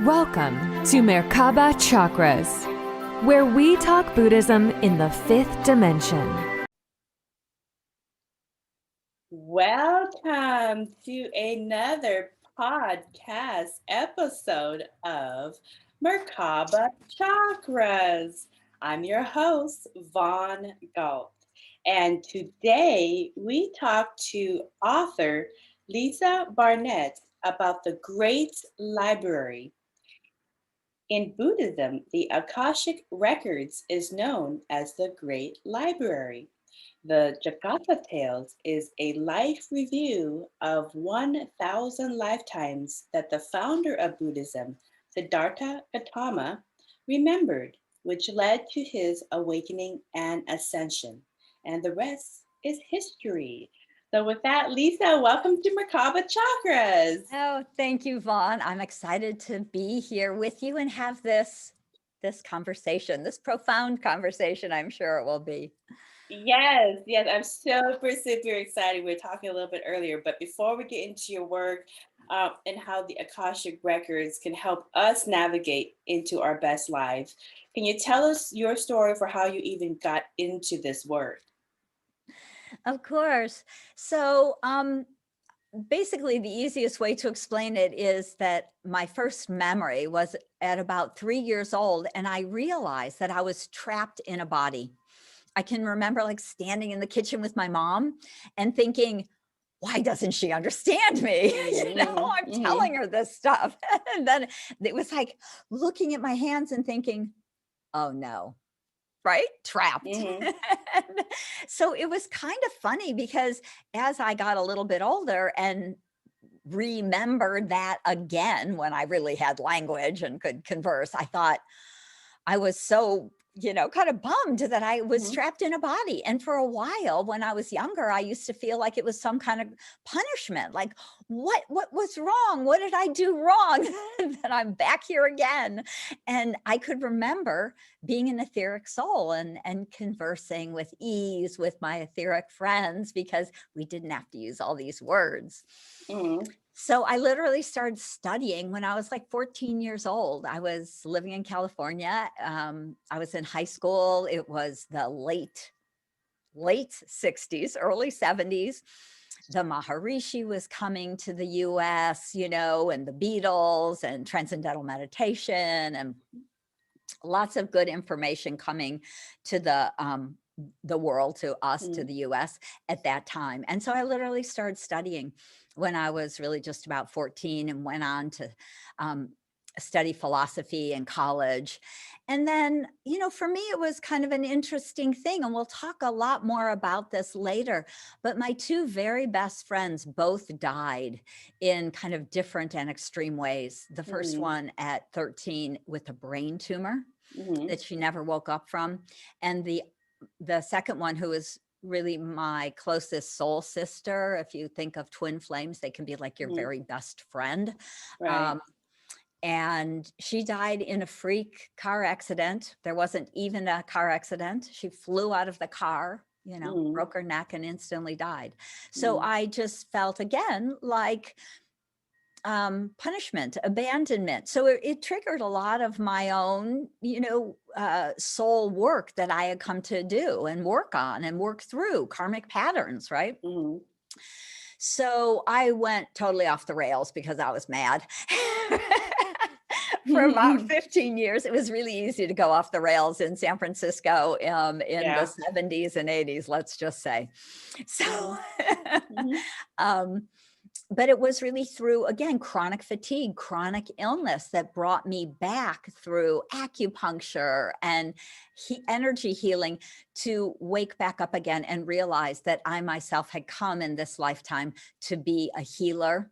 Welcome to Merkaba Chakras, where we talk Buddhism in the fifth dimension. Welcome to another podcast episode of Merkaba Chakras. I'm your host, Vaughn Galt. And today we talk to author Lisa Barnett about the Great Library. In Buddhism, the Akashic Records is known as the Great Library. The Jakata Tales is a life review of 1,000 lifetimes that the founder of Buddhism, Siddhartha Gautama, remembered, which led to his awakening and ascension. And the rest is history. So with that, Lisa, welcome to Merkaba Chakras. Oh, thank you, Vaughn. I'm excited to be here with you and have this conversation, this profound conversation, I'm sure it will be. Yes, I'm super excited. We were talking a little bit earlier, but before we get into your work and how the Akashic Records can help us navigate into our best lives, can you tell us your story for how you even got into this work? Of course. So basically, the easiest way to explain it is that my first memory was at about 3 years old, and I realized that I was trapped in a body. I can remember like standing in the kitchen with my mom and thinking, why doesn't she understand me? I'm telling her this stuff. And then it was like looking at my hands and thinking, oh no, right? Trapped. So it was kind of funny because as I got a little bit older and remembered that again, when I really had language and could converse, I thought I was so, kind of bummed that I was trapped in a body. And for a while, when I was younger, I used to feel like it was some kind of punishment. Like, what was wrong? What did I do wrong? That I'm back here again. And I could remember being an etheric soul and conversing with ease with my etheric friends because we didn't have to use all these words. So I literally started studying when I was like 14 years old. I was living in California. I was in high school. It was the late 60s, early 70s. The Maharishi was coming to the US, and the Beatles and transcendental meditation and lots of good information coming to the world, to us, to the US at that time. And so I literally started studying when I was really just about 14 and went on to study philosophy in college. And then, for me, it was kind of an interesting thing. And we'll talk a lot more about this later. But my two very best friends both died in kind of different and extreme ways. The first one at 13 with a brain tumor that she never woke up from. And the second one, who was really my closest soul sister. If you think of twin flames, they can be like your very best friend. Right. And she died in a freak car accident. There wasn't even a car accident. She flew out of the car, broke her neck and instantly died. So I just felt again like punishment, abandonment. So it triggered a lot of my own, soul work that I had come to do and work on and work through karmic patterns, right? So I went totally off the rails because I was mad. For about 15 years, it was really easy to go off the rails in San Francisco in the 70s and 80s, let's just say. So, but it was really through, again, chronic fatigue, chronic illness that brought me back through acupuncture and energy healing to wake back up again and realize that I myself had come in this lifetime to be a healer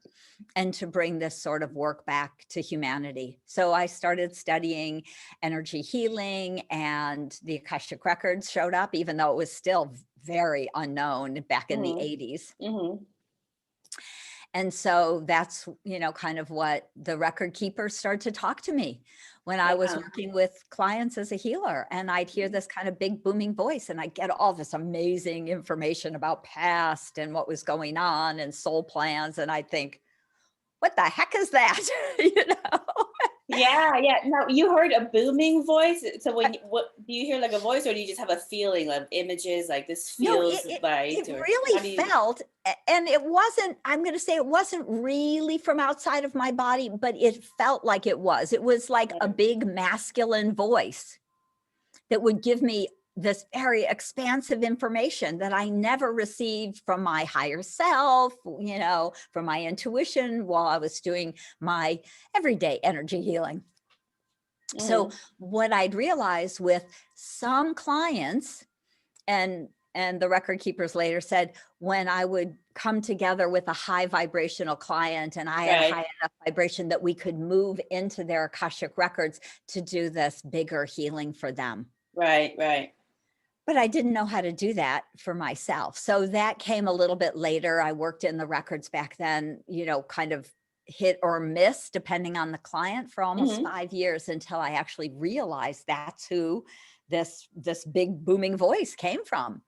and to bring this sort of work back to humanity. So I started studying energy healing, and the Akashic Records showed up, even though it was still very unknown back in the 80s. And so that's, kind of what the record keepers started to talk to me when I was working with clients as a healer. And I'd hear this kind of big booming voice, and I'd get all this amazing information about past and what was going on and soul plans. And I'd think, what the heck is that? Yeah, yeah. Now you heard a booming voice. So what do you hear, like a voice, or do you just have a feeling of images like this No, feels right, it or really how do you? felt, and it wasn't, I'm going to say it wasn't really from outside of my body, but it felt like it was. It was like a big masculine voice that would give me this very expansive information that I never received from my higher self, from my intuition while I was doing my everyday energy healing. So what I'd realized with some clients, and the record keepers later said, when I would come together with a high vibrational client and I had a high enough vibration that we could move into their Akashic records to do this bigger healing for them. Right, right. But I didn't know how to do that for myself. So that came a little bit later. I worked in the records back then, kind of hit or miss depending on the client for almost 5 years until I actually realized that's who this big booming voice came from.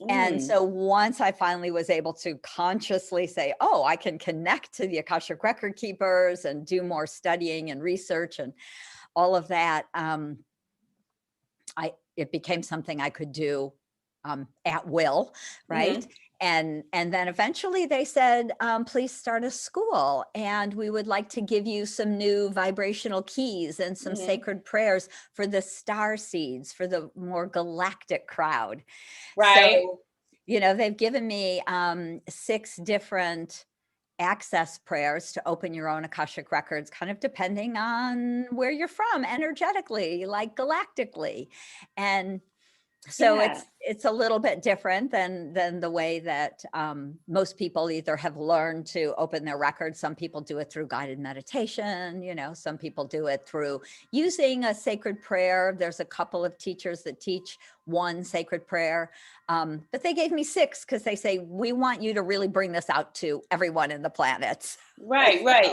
And so once I finally was able to consciously say, oh, I can connect to the Akashic record keepers and do more studying and research and all of that, it became something I could do at will, right? And then eventually they said, please start a school, and we would like to give you some new vibrational keys and some sacred prayers for the star seeds, for the more galactic crowd. Right. So, they've given me 6 different access prayers to open your own Akashic records, kind of depending on where you're from energetically, like galactically. And so it's a little bit different than the way that most people either have learned to open their records. Some people do it through guided meditation, some people do it through using a sacred prayer. There's a couple of teachers that teach one sacred prayer, but they gave me 6 because they say, we want you to really bring this out to everyone in the planet. Right, right.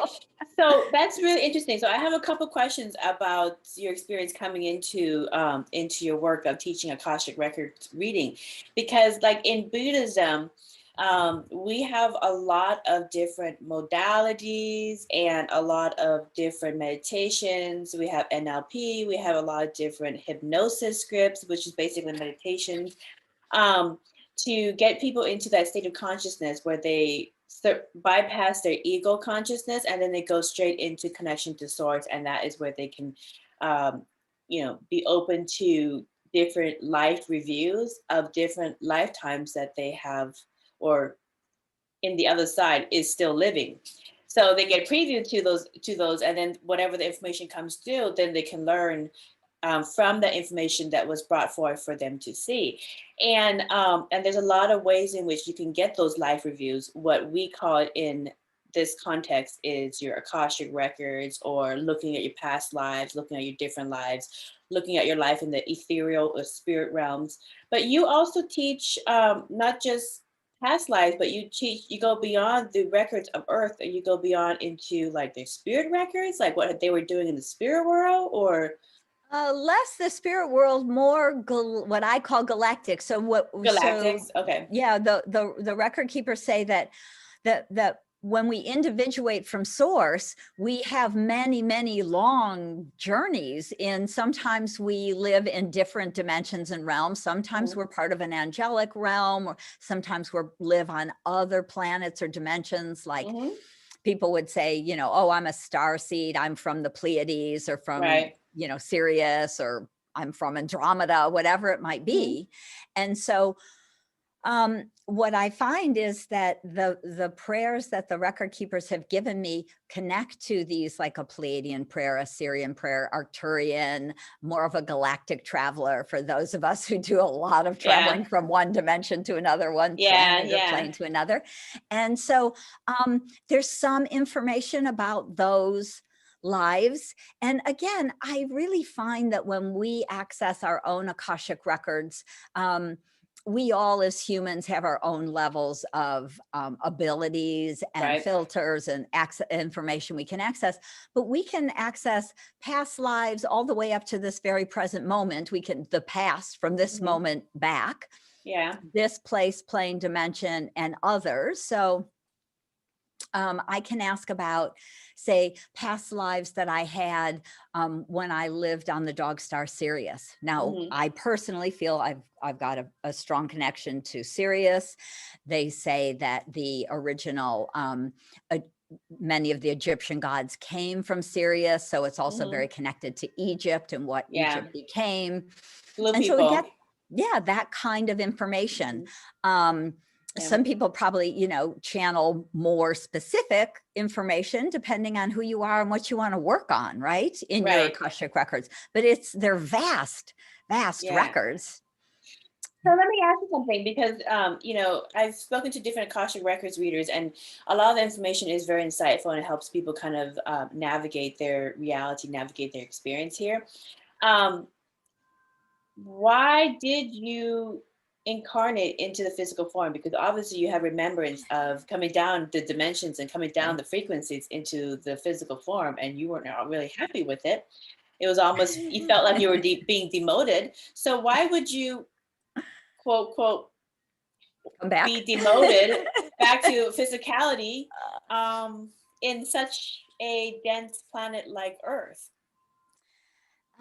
So that's really interesting. So I have a couple questions about your experience coming into your work of teaching Akashic Records reading, because like in Buddhism, we have a lot of different modalities and a lot of different meditations. We have NLP, we have a lot of different hypnosis scripts, which is basically meditations, to get people into that state of consciousness where they bypass their ego consciousness, and then they go straight into connection to source, and that is where they can be open to different life reviews of different lifetimes that they have, or in the other side is still living. So they get preview to those, and then whatever the information comes through, then they can learn from the information that was brought forth for them to see. And there's a lot of ways in which you can get those life reviews. What we call it in this context is your Akashic records, or looking at your past lives, looking at your different lives, looking at your life in the ethereal or spirit realms. But you also teach not just past lives, but you go beyond the records of Earth, and you go beyond into like their spirit records, like what they were doing in the spirit world, or less the spirit world, more what I call galactic. So galactics. Okay. Yeah, the record keepers say that when we individuate from source, we have many, many long journeys. And sometimes we live in different dimensions and realms. Sometimes we're part of an angelic realm, or sometimes we live on other planets or dimensions. Like people would say, oh, I'm a star seed, I'm from the Pleiades, or from Sirius, or I'm from Andromeda, whatever it might be. And so what I find is that the prayers that the record keepers have given me connect to these, like a Pleiadian prayer, a Sirian prayer, Arcturian, more of a galactic traveler for those of us who do a lot of traveling from one dimension to another, one planet or plane to another. And so there's some information about those lives. And again, I really find that when we access our own Akashic records, we all as humans have our own levels of abilities and filters and information we can access, but we can access past lives all the way up to this very present moment. We can, the past from this moment back, this place, plane, dimension, and others. So I can ask about say, past lives that I had when I lived on the dog star Sirius. Now, I personally feel I've got a strong connection to Sirius. They say that the original, many of the Egyptian gods came from Sirius. So it's also very connected to Egypt and what Egypt became. Blue and people. so we get, that kind of information. Some people probably, channel more specific information depending on who you are and what you want to work on, right? In your Akashic records. But they're vast records. So let me ask you something, because, I've spoken to different Akashic Records readers, and a lot of the information is very insightful, and it helps people kind of navigate their reality, navigate their experience here. Why did you incarnate into the physical form? Because obviously you have remembrance of coming down the dimensions and coming down the frequencies into the physical form, and you weren't really happy with it. It was almost, you felt like you were being demoted. So why would you, quote, quote, come back, be demoted back to physicality in such a dense planet like Earth?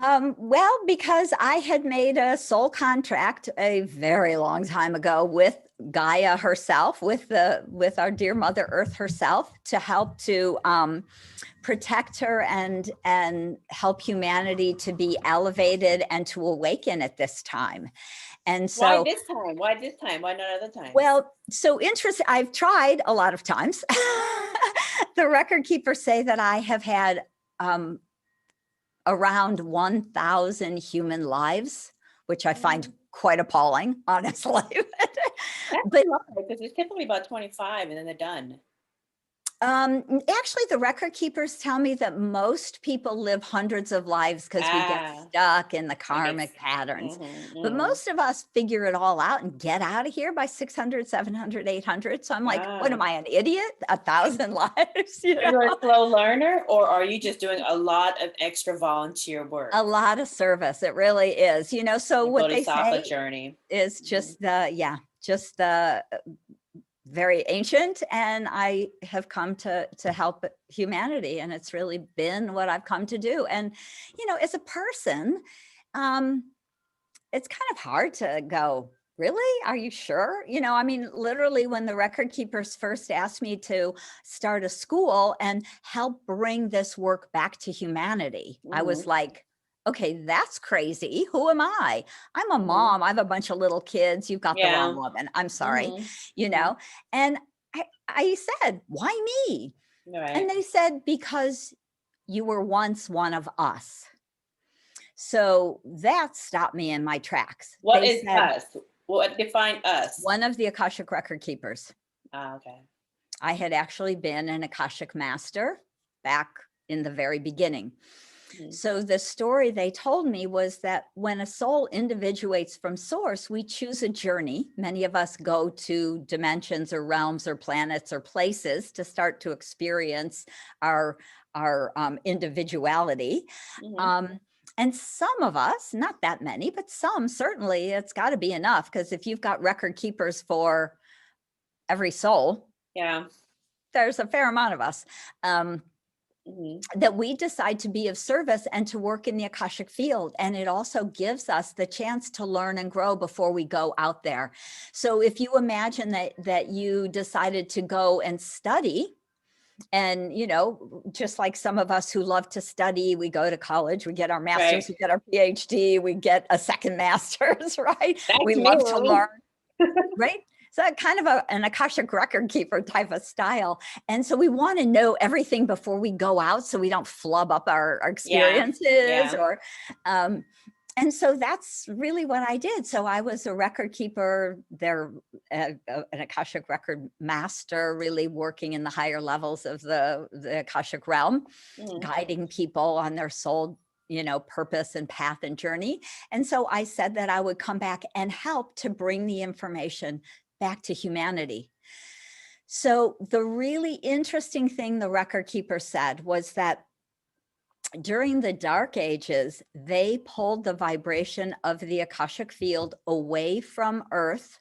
Well, because I had made a soul contract a very long time ago with Gaia herself, with our dear Mother Earth herself, to help to protect her and help humanity to be elevated and to awaken at this time. And so, why this time? Why this time? Why not other times? Well, so interesting. I've tried a lot of times. The record keepers say that I have had around 1,000 human lives, which I find quite appalling, honestly. But because it's typically about 25 and then they're done. Actually, the record keepers tell me that most people live hundreds of lives because we get stuck in the karmic patterns. But most of us figure it all out and get out of here by 600, 700, 800. So I'm like, what am I, an idiot? 1,000 lives? You're a slow learner, or are you just doing a lot of extra volunteer work? A lot of service. It really is. So what they say journey is just the very ancient, and I have come to help humanity, and it's really been what I've come to do. And as a person, it's kind of hard to go, really? Are you sure? Literally, when the record keepers first asked me to start a school and help bring this work back to humanity, I was like, okay, that's crazy. Who am I? I'm a mom. I have a bunch of little kids. You've got the wrong woman. I'm sorry, And I said, why me? Right. And they said, because you were once one of us. So that stopped me in my tracks. What is us? What define us? One of the Akashic record keepers. Okay. I had actually been an Akashic master back in the very beginning. So the story they told me was that when a soul individuates from source, we choose a journey. Many of us go to dimensions or realms or planets or places to start to experience our individuality. And some of us, not that many, but some, certainly it's got to be enough, because if you've got record keepers for every soul, there's a fair amount of us. That we decide to be of service and to work in the Akashic field. And it also gives us the chance to learn and grow before we go out there. So if you imagine that you decided to go and study, and, just like some of us who love to study, we go to college, we get our master's, we get our PhD, we get a second master's, right? We love to learn, right? So kind of an Akashic record keeper type of style. And so we want to know everything before we go out, so we don't flub up our experiences and so that's really what I did. So I was a record keeper there, an Akashic record master, really working in the higher levels of the Akashic realm, guiding people on their soul, purpose and path and journey. And so I said that I would come back and help to bring the information back to humanity. So the really interesting thing the record keeper said was that during the Dark Ages, they pulled the vibration of the Akashic field away from Earth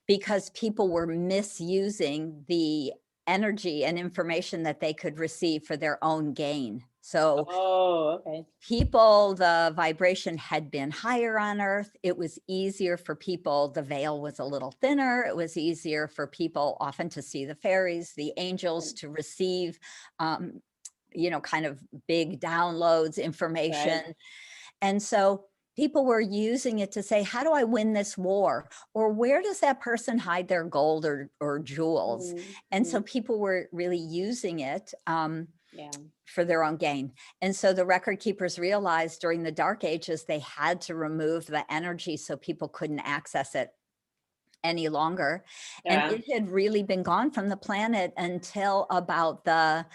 because people were misusing the energy and information that they could receive for their own gain. So okay. people, the vibration had been higher on Earth. It was easier for people. The veil was a little thinner. It was easier for people often to see the fairies, the angels, to receive, kind of big downloads, information. Right. And so people were using it to say, how do I win this war? Or where does that person hide their gold or jewels? And so people were really using it for their own gain. And so the record keepers realized during the Dark Ages, they had to remove the energy so people couldn't access it any longer. And it had really been gone from the planet until about it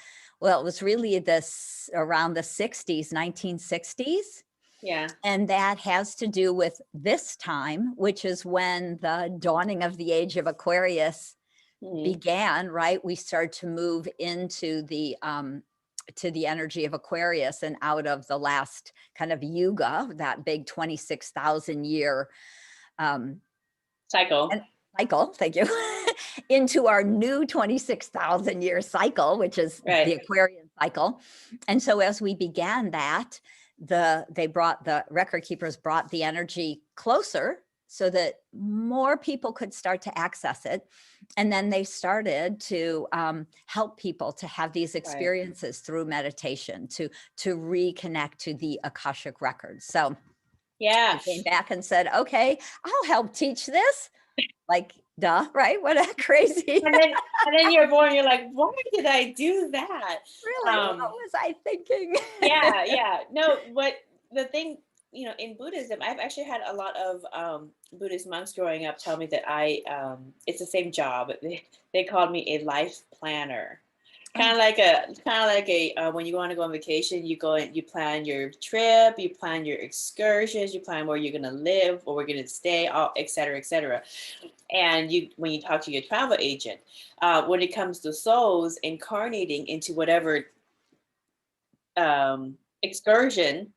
was really around the 60s, 1960s. Yeah. And that has to do with this time, which is when the dawning of the age of Aquarius began, right? We start to move into the energy of Aquarius and out of the last kind of yuga, that big 26,000 year cycle, thank you, into our new 26,000 year cycle, which is the Aquarian cycle. And so as we began that, the record keepers brought the energy closer so that more people could start to access it. And then they started to help people to have these experiences through meditation, to reconnect to the Akashic Records. So I came back and said, okay, I'll help teach this. Like, duh, right? What a crazy. And then you're born, you're like, why did I do that? Really? What was I thinking? No, but the thing, in Buddhism, I've actually had a lot of Buddhist monks growing up tell me that it's the same job. They called me a life planner. Kind of like a when you want to go on vacation, you plan your trip, you plan your excursions, you plan where you're going to live, or we're going to stay, et cetera, et cetera. And when you talk to your travel agent, when it comes to souls incarnating into whatever excursion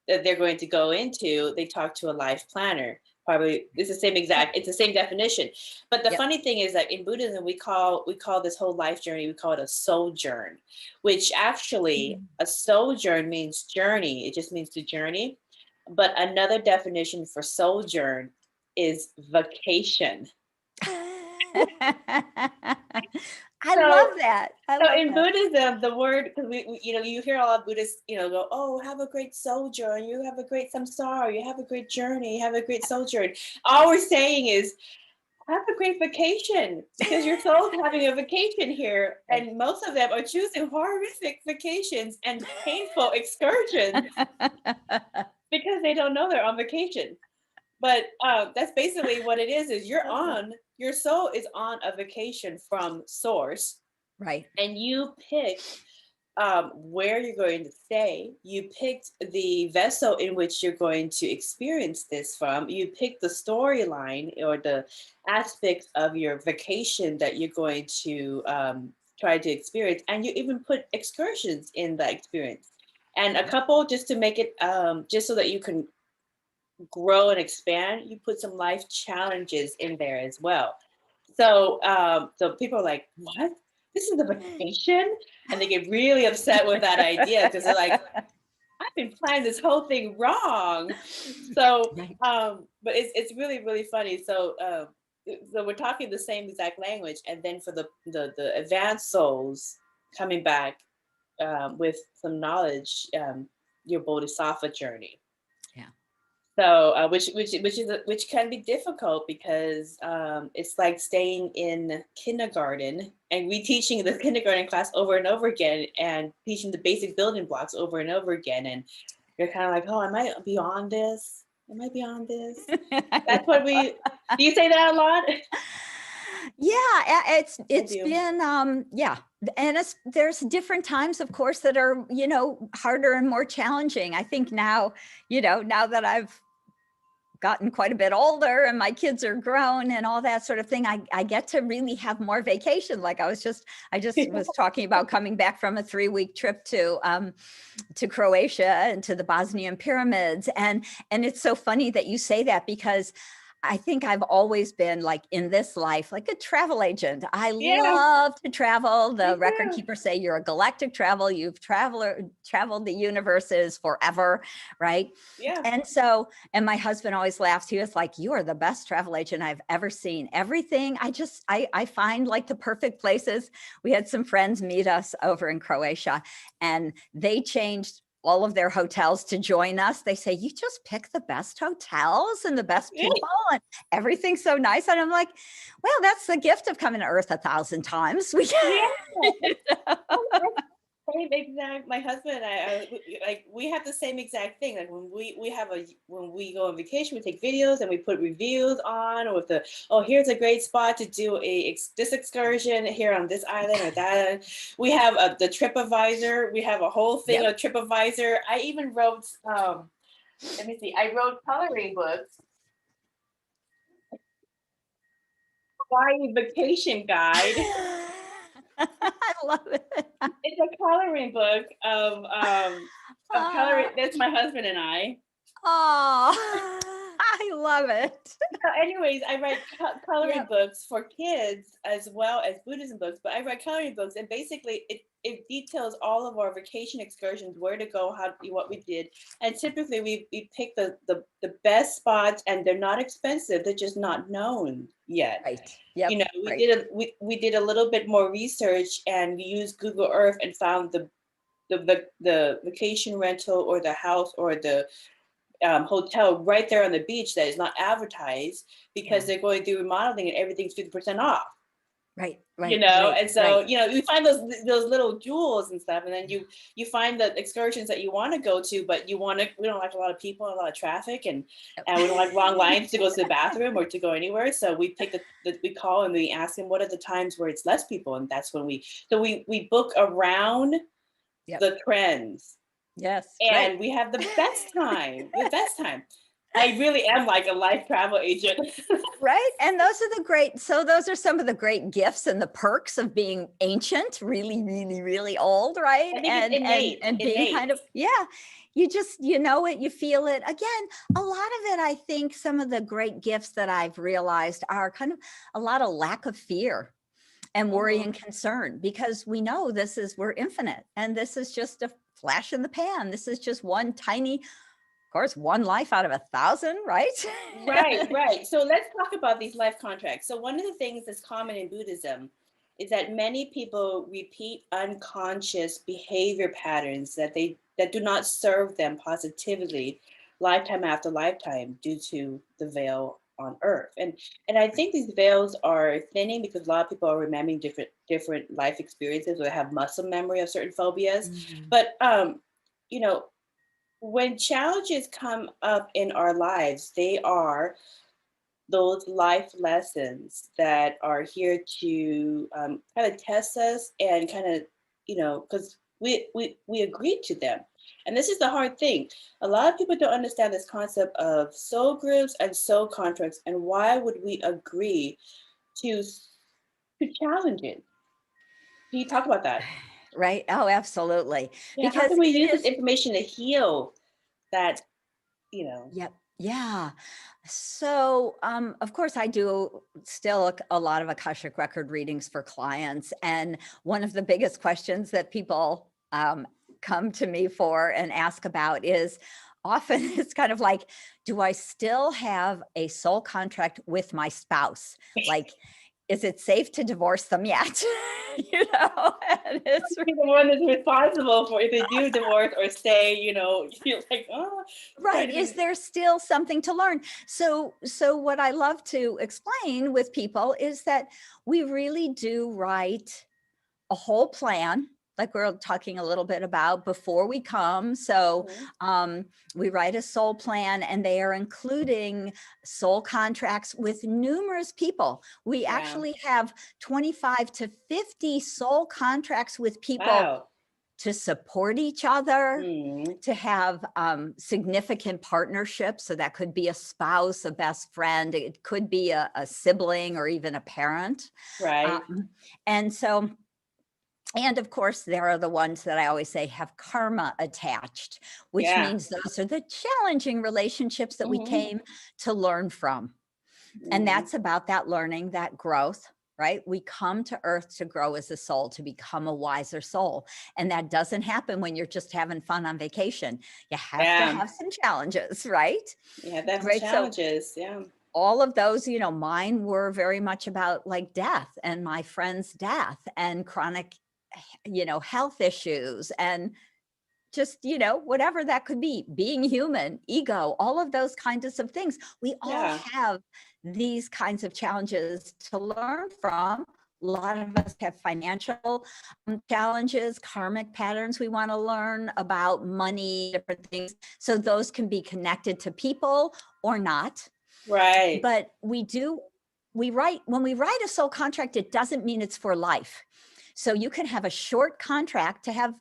that they're going to go into, they talk to a life planner. Probably it's the same definition. But the funny thing is that in Buddhism, we call this whole life journey, we call it a sojourn, which actually a sojourn means journey. It just means to journey. But another definition for sojourn is vacation. I love that. In Buddhism, the word, because you hear a lot of Buddhists, go, oh, have a great sojourn, you have a great samsara, you have a great journey, you have a great sojourn. All we're saying is, have a great vacation, because your soul's having a vacation here, and most of them are choosing horrific vacations and painful excursions because they don't know they're on vacation. But that's basically what it is your soul is on a vacation from source. Right. And you pick where you're going to stay. You picked the vessel in which you're going to experience this from. You picked the storyline or the aspects of your vacation that you're going to try to experience. And you even put excursions in the experience. And a couple, just to make it, just so that you can grow and expand, you put some life challenges in there as well. So people are like, what? This is a vacation? And they get really upset with that idea because they're like, I've been planning this whole thing wrong. So, but it's really, really funny. So we're talking the same exact language. And then for the advanced souls coming back with some knowledge, your Bodhisattva journey. So, which can be difficult because it's like staying in kindergarten and teaching the kindergarten class over and over again and teaching the basic building blocks over and over again. And you're kind of like, oh, am I beyond this? Am I beyond this? That's what do you say that a lot? Yeah, it's been, and there's different times, of course, that are, harder and more challenging. I think now, now that I've gotten quite a bit older and my kids are grown and all that sort of thing, I get to really have more vacation. Like I just was talking about coming back from a 3-week trip to Croatia and to the Bosnian pyramids. And it's so funny that you say that because I think I've always been like in this life, like a travel agent. I Yeah, love to travel. me The record too. keepers say you're a galactic travel. You've traveled the universes forever, right? Yeah. And my husband always laughs. He was like, "You are the best travel agent I've ever seen. Everything, I find like the perfect places." We had some friends meet us over in Croatia, and they changed all of their hotels to join us. They say, "You just pick the best hotels and the best people, and everything's so nice." And I'm like, "Well, that's the gift of coming to Earth 1,000 times." We Yeah. Same exact. My husband and we have the same exact thing. Like when we go on vacation, we take videos and we put reviews on with here's a great spot to do this excursion here on this island or that island. We have the TripAdvisor. We have a whole thing Yep. of TripAdvisor. I even wrote let me see. I wrote coloring books. Hawaii vacation guide. I love it. It's a coloring book of coloring. That's my husband and I. Oh, I love it. So anyways, I write coloring Yep. books for kids as well as Buddhism books, but I write coloring books, and basically it details all of our vacation excursions, where to go, what we did, and typically we pick the best spots, and they're not expensive, they're just not known yet. Right. Yep. You know, we did a little bit more research and used Google Earth and found the vacation rental or the house or the hotel right there on the beach that is not advertised because they're going through remodeling and everything's 50% off. Right. You know, and so you find those little jewels and stuff, and then you find the excursions that you want to go to, but we don't like a lot of people and a lot of traffic, and we don't like long lines to go to the bathroom or to go anywhere. So we pick we call and we ask them what are the times where it's less people, and that's when we book around the trends. Yes. And we have the best time. I really am like a life travel agent. Right. And those are some of the great gifts and the perks of being ancient, really, really, really old, right? I think it's innate. And being kind of, you know it, you feel it. Again, a lot of it, I think some of the great gifts that I've realized are kind of a lot of lack of fear and worry and concern, because we know we're infinite, and this is just a flash in the pan. This is just one life out of 1,000, right? Right. So let's talk about these life contracts. So one of the things that's common in Buddhism is that many people repeat unconscious behavior patterns that do not serve them positively lifetime after lifetime due to the veil on Earth. And I think these veils are thinning because a lot of people are remembering different life experiences, or they have muscle memory of certain phobias. But when challenges come up in our lives, they are those life lessons that are here to kind of test us and kind of, because we agreed to them. And this is the hard thing. A lot of people don't understand this concept of soul groups and soul contracts, and why would we agree to challenge it? Can you talk about that? Right. Oh, absolutely. Yeah, how can we use this information to heal that, Yep. Yeah. So, of course, I do still a lot of Akashic record readings for clients. And one of the biggest questions that people come to me for and ask about is often it's kind of like, do I still have a soul contract with my spouse? Like, is it safe to divorce them yet? And it's the one that's responsible for if they do divorce or stay, you're like, oh. Right. Is there still something to learn? So what I love to explain with people is that we really do write a whole plan, like we're talking a little bit about before we come. So we write a soul plan, and they are including soul contracts with numerous people. We actually have 25 to 50 soul contracts with people to support each other, to have significant partnerships. So that could be a spouse, a best friend, it could be a sibling, or even a parent. Right. And of course, there are the ones that I always say have karma attached, which means those are the challenging relationships that we came to learn from. And that's about that learning, that growth, right? We come to earth to grow as a soul, to become a wiser soul. And that doesn't happen when you're just having fun on vacation. You have to have some challenges, right? Yeah, that's right. challenges. So all of those, mine were very much about like death and my friend's death and chronic, health issues and just, whatever that could be, being human, ego, all of those kinds of things. We all have these kinds of challenges to learn from. A lot of us have financial challenges, karmic patterns we want to learn about, money, different things. So those can be connected to people or not. Right. But when we write a soul contract, it doesn't mean it's for life. So you can have a short contract to have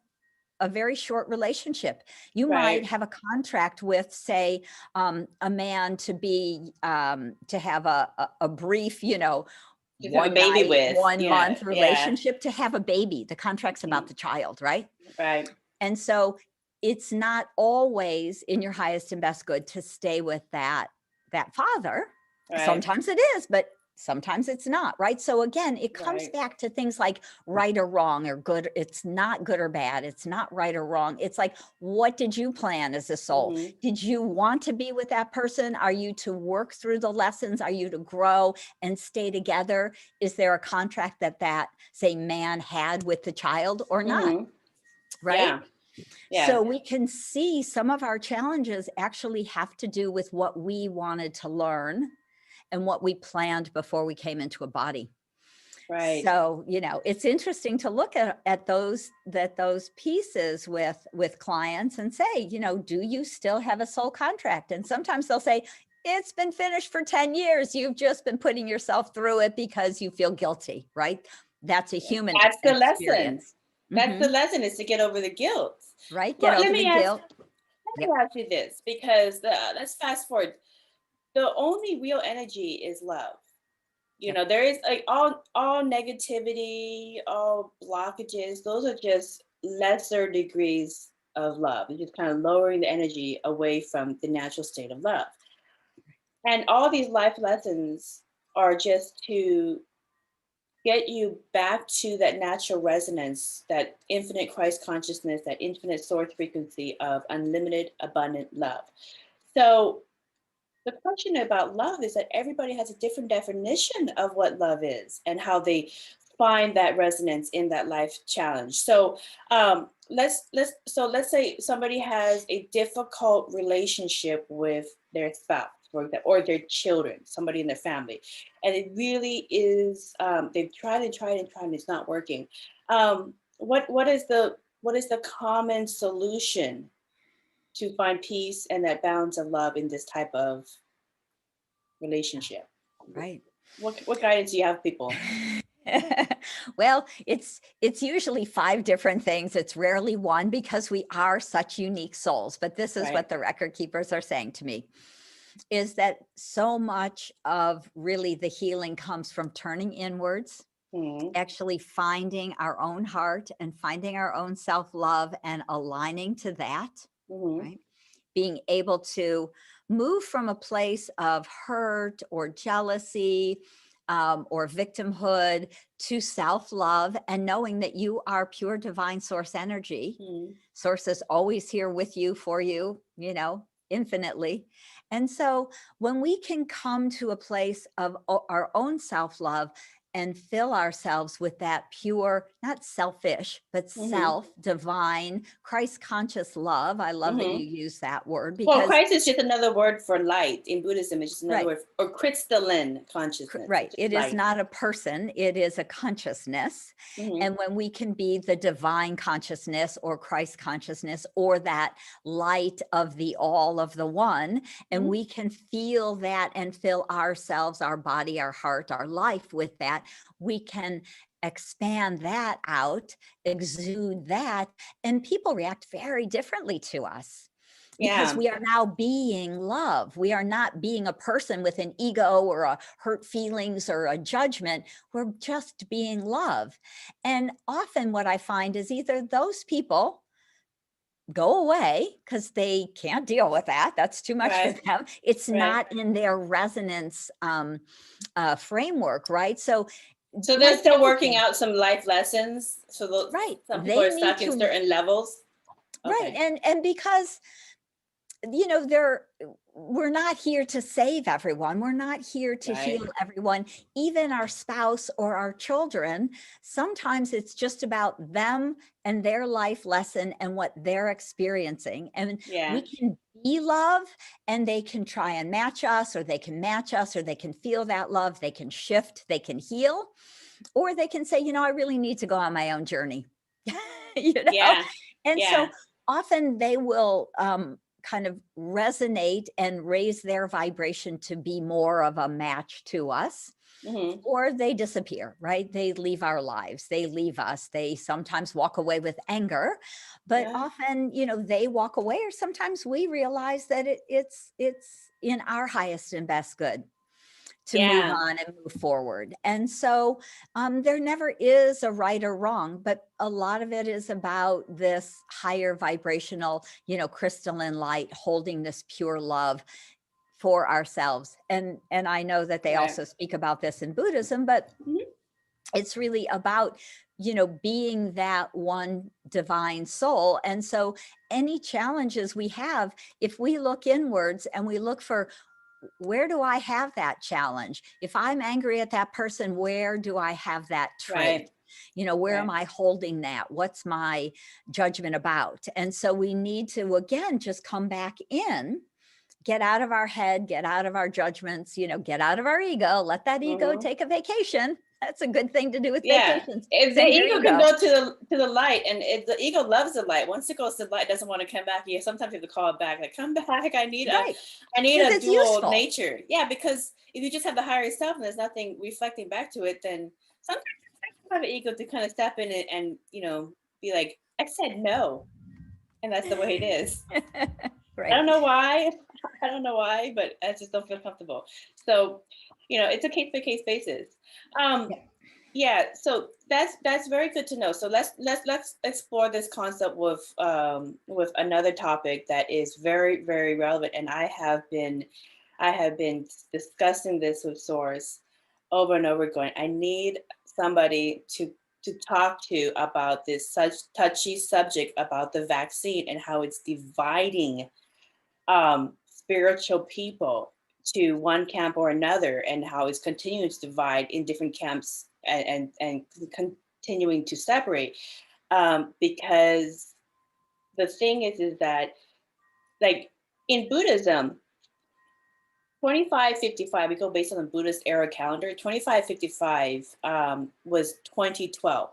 a very short relationship. You might have a contract with, say, a man to be, to have a brief, one baby night, with 1 month relationship, to have a baby. The contract's about the child, right? Right. And so it's not always in your highest and best good to stay with that father. Right. Sometimes it is, but sometimes it's not, right? So again, it comes back to things like right or wrong or good. It's not good or bad. It's not right or wrong. It's like, what did you plan as a soul? Mm-hmm. Did you want to be with that person? Are you to work through the lessons? Are you to grow and stay together? Is there a contract that say man had with the child or not? Mm-hmm. Right? Yeah. So we can see some of our challenges actually have to do with what we wanted to learn and what we planned before we came into a body. Right. So, it's interesting to look at those pieces with clients and say, do you still have a soul contract? And sometimes they'll say, it's been finished for 10 years. You've just been putting yourself through it because you feel guilty, right? That's a human That's the experience. lesson. That's the lesson, is to get over the guilt. Right. Get over the guilt. Let me ask you this, because let's fast forward. The only real energy is love. There is like all negativity, all blockages. Those are just lesser degrees of love. It's just kind of lowering the energy away from the natural state of love. And all these life lessons are just to get you back to that natural resonance, that infinite Christ consciousness, that infinite source frequency of unlimited, abundant love. So the question about love is that everybody has a different definition of what love is and how they find that resonance in that life challenge. So let's say somebody has a difficult relationship with their spouse, or their children, somebody in their family, and it really is, they've tried and it's not working. What is the common solution to find peace and that balance of love in this type of relationship? Right. What guidance do you have, people? Well, it's usually 5 different things. It's rarely one, because we are such unique souls. But this is what the record keepers are saying to me, is that so much of really the healing comes from turning inwards, actually finding our own heart and finding our own self-love and aligning to that, right? Being able to move from a place of hurt or jealousy or victimhood to self-love, and knowing that you are pure divine source energy. Source is always here with you, for you, infinitely. And so when we can come to a place of our own self-love and fill ourselves with that pure, not selfish, but self-divine, Christ-conscious love. I love that you use that word, because Christ is just another word for light. In Buddhism, it's just another word, or crystalline consciousness. Right. It is not a person. It is a consciousness. And when we can be the divine consciousness or Christ consciousness, or that light of the all of the one, and we can feel that and fill ourselves, our body, our heart, our life with that, we can expand that out, exude that, and people react very differently to us. Because we are now being love. We are not being a person with an ego or a hurt feelings or a judgment. We're just being love. And often what I find is either those people go away because they can't deal with that. That's too much for Right. them. It's Right. not in their resonance framework, right? So So they're like still working anything, out some life lessons. So right? some people They are need stuck in to, certain levels. right. Okay. And because, we're not here to save everyone. We're not here to Right. heal everyone, even our spouse or our children. Sometimes it's just about them and their life lesson and what they're experiencing. And Yeah. we can be love, and they can try and match us, or they can match us, or they can feel that love. They can shift, they can heal, or they can say, I really need to go on my own journey. Yeah. And Yeah. so often they will kind of resonate and raise their vibration to be more of a match to us, Mm-hmm. or they disappear, right? They leave our lives, they leave us. They sometimes walk away with anger, but Yeah. often, they walk away, or sometimes we realize that it's in our highest and best good to move Yeah. on and move forward. And so there never is a right or wrong, but a lot of it is about this higher vibrational, crystalline light, holding this pure love for ourselves. And I know that they Right. also speak about this in Buddhism, but Mhm. it's really about, being that one divine soul. And so any challenges we have, if we look inwards and we look for, where do I have that challenge? If I'm angry at that person, where do I have that trait? Right. Where Right. am I holding that? What's my judgment about? And so we need to, again, just come back in, get out of our head, get out of our judgments, get out of our ego, let that ego Mm-hmm. take a vacation. That's a good thing to do with Yeah. vacations. If the Send your ego can go to the light, and if the ego loves the light, once it goes to the light, it doesn't want to come back. You sometimes you have to call it back, like, come back. I need Right. a It's dual useful. nature. Yeah, because if you just have the higher self and there's nothing reflecting back to it, then sometimes you have an ego to kind of step in it and be like, I said no, and that's the way it is. Right. I don't know why. I don't know why, but I just don't feel comfortable. So, it's a case by case basis. Yeah. Yeah, so that's very good to know. So let's explore this concept with another topic that is very very relevant, and I have been discussing this with Source over and over, going, I need somebody to talk to about this such touchy subject about the vaccine and how it's dividing spiritual people to one camp or another, and how it's continuing to divide in different camps, and continuing to separate, because the thing is that, like, in Buddhism, 2555, we go based on the Buddhist era calendar. 2555 was 2012,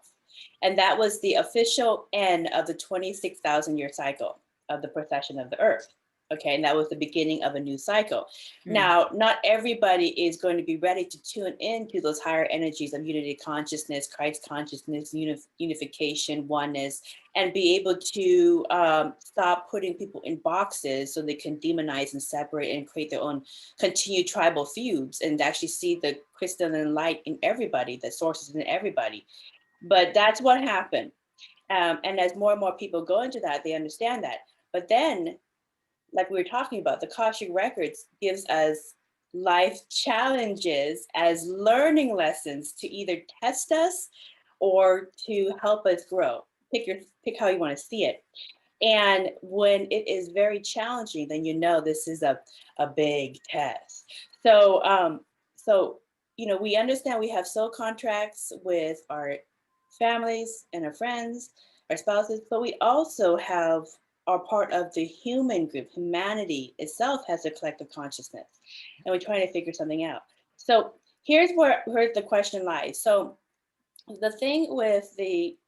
and that was the official end of the 26,000 year cycle of the precession of the earth. Okay, and that was the beginning of a new cycle. Now, not everybody is going to be ready to tune into those higher energies of unity consciousness, Christ consciousness, unification, oneness, and be able to stop putting people in boxes so they can demonize and separate and create their own continued tribal feuds, and actually see the crystalline light in everybody, the sources in everybody. But that's what happened. And as more and more people go into that, they understand that. But then, like we were talking about, the Akashic Records gives us life challenges as learning lessons to either test us or to help us grow. Pick how you want to see it. And when it is very challenging, then this is a big test. So we understand we have soul contracts with our families and our friends, our spouses, but we also are part of the human group. Humanity itself has a collective consciousness, and we're trying to figure something out. So here's where the question lies. So the thing with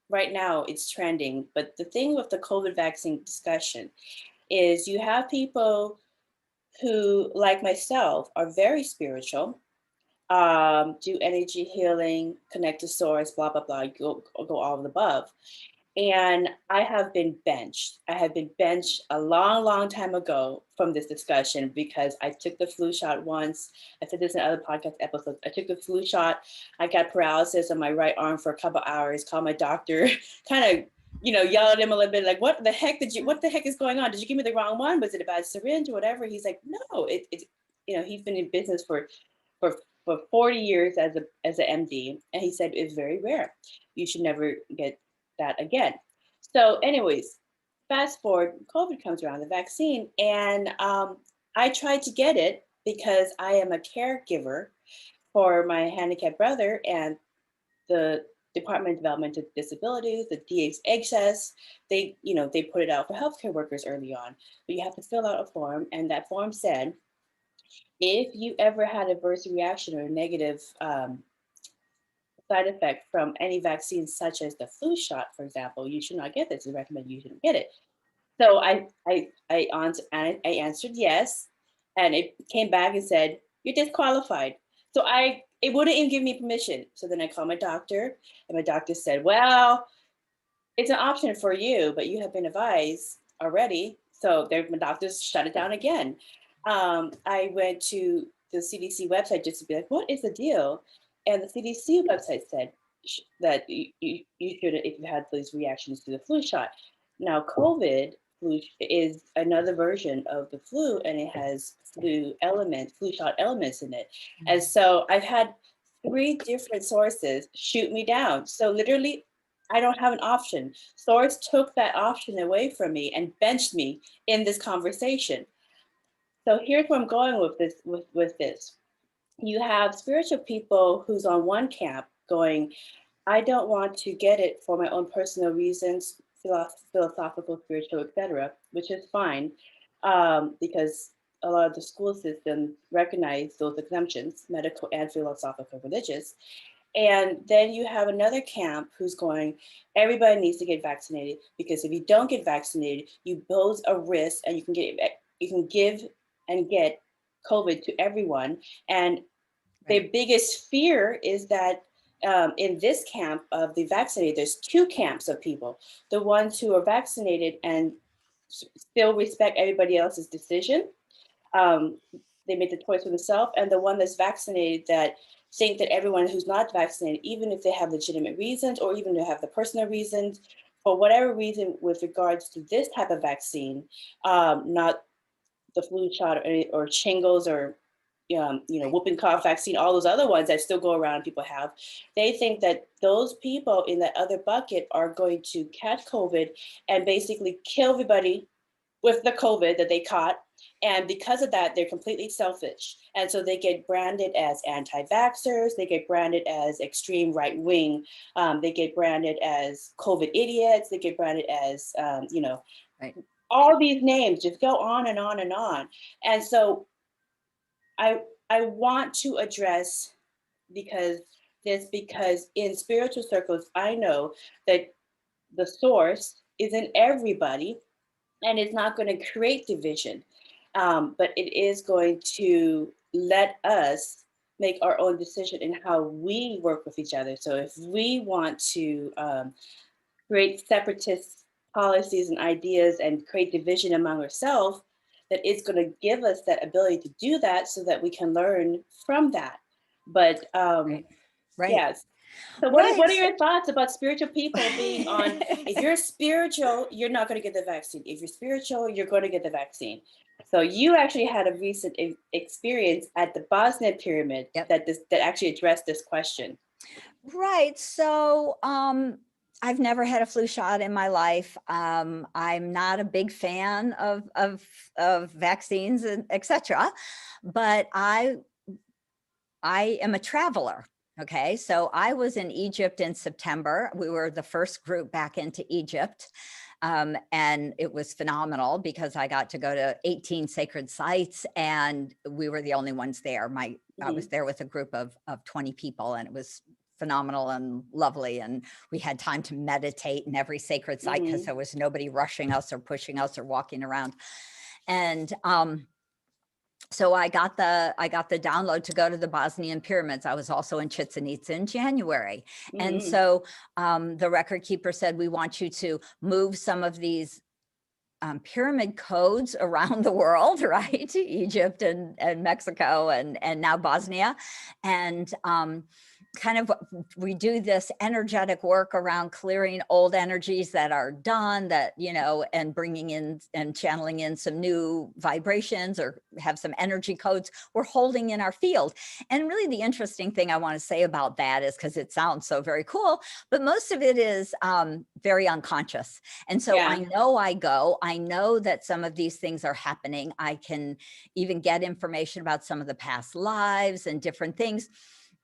right now it's trending, but the thing with the COVID vaccine discussion is you have people who, like myself, are very spiritual, do energy healing, connect to source, blah, blah, blah, go all of the above. And I have been benched. I have been benched a long, long time ago from this discussion because I took the flu shot once. I said this in other podcast episodes. I took the flu shot. I got paralysis on my right arm for a couple hours, called my doctor, kind of yell at him a little bit, like, what the heck is going on? Did you give me the wrong one? Was it a bad syringe or whatever? He's like, no, it's he's been in business for 40 years as an MD. And he said, it's very rare. You should never get that again. So anyways, fast forward, COVID comes around, the vaccine. And I tried to get it because I am a caregiver for my handicapped brother, and the Department of Developmental Disabilities, the DHHS, they put it out for healthcare workers early on. But you have to fill out a form, and that form said, if you ever had adverse reaction or negative side effect from any vaccine, such as the flu shot, for example, you should not get this. It's recommended you shouldn't get it. So I answered yes, and it came back and said, you're disqualified. So it wouldn't even give me permission. So then I called my doctor, and my doctor said, well, it's an option for you, but you have been advised already. So my doctors shut it down again. I went to the CDC website just to be like, what is the deal? And the CDC website said that you should, if you had those reactions to the flu shot. Now, COVID flu is another version of the flu, and it has flu shot elements in it. And so I've had 3 different sources shoot me down. So literally, I don't have an option. Source took that option away from me and benched me in this conversation. So here's where I'm going with this. You have spiritual people who's on one camp going, I don't want to get it for my own personal reasons, philosophical, spiritual, etc., which is fine, because a lot of the school systems recognize those exemptions, medical and philosophical, religious. And then you have another camp who's going, everybody needs to get vaccinated, because if you don't get vaccinated, you pose a risk, and you can give and get COVID to everyone. And the biggest fear is that in this camp of the vaccinated, there's 2 camps of people: the ones who are vaccinated and still respect everybody else's decision. They make the choice for themselves, and the one that's vaccinated that think that everyone who's not vaccinated, even if they have legitimate reasons or even to have the personal reasons, for whatever reason with regards to this type of vaccine, not the flu shot or shingles or whooping cough vaccine, all those other ones that still go around people have, they think that those people in that other bucket are going to catch COVID and basically kill everybody with the COVID that they caught. And because of that, they're completely selfish. And so they get branded as anti-vaxxers, they get branded as extreme right-wing, they get branded as COVID idiots, they get branded as, Right. all these names just go on and on and on. And so I want to address, because in spiritual circles, I know that the source is in everybody, and it's not going to create division, but it is going to let us make our own decision in how we work with each other. So if we want to create separatist policies and ideas and create division among ourselves, that it's going to give us that ability to do that so that we can learn from that. But Right. yes. So what are your thoughts about spiritual people being on, if you're spiritual, you're not going to get the vaccine. If you're spiritual, you're going to get the vaccine. So you actually had a recent experience at the Barnett pyramid that actually addressed this question. Right. So I've never had a flu shot in my life. I'm not a big fan of vaccines and etc. But I am a traveler. Okay, so I was in Egypt in September. We were the first group back into Egypt. And it was phenomenal because I got to go to 18 sacred sites, and we were the only ones there. I was there with a group of 20 people, and it was phenomenal and lovely. And we had time to meditate in every sacred site because there was nobody rushing us or pushing us or walking around. And so I got the download to go to the Bosnian pyramids. I was also in Chichen Itza in January. And so the record keeper said, we want you to move some of these pyramid codes around the world, right? Egypt and Mexico and now Bosnia. And kind of, we do this energetic work around clearing old energies that are done, that, you know, and bringing in and channeling in some new vibrations, or have some energy codes we're holding in our field. And really the interesting thing I want to say about that is, because it sounds so very cool, but most of it is very unconscious. And so Yeah. I know that some of these things are happening. I can even get information about some of the past lives and different things.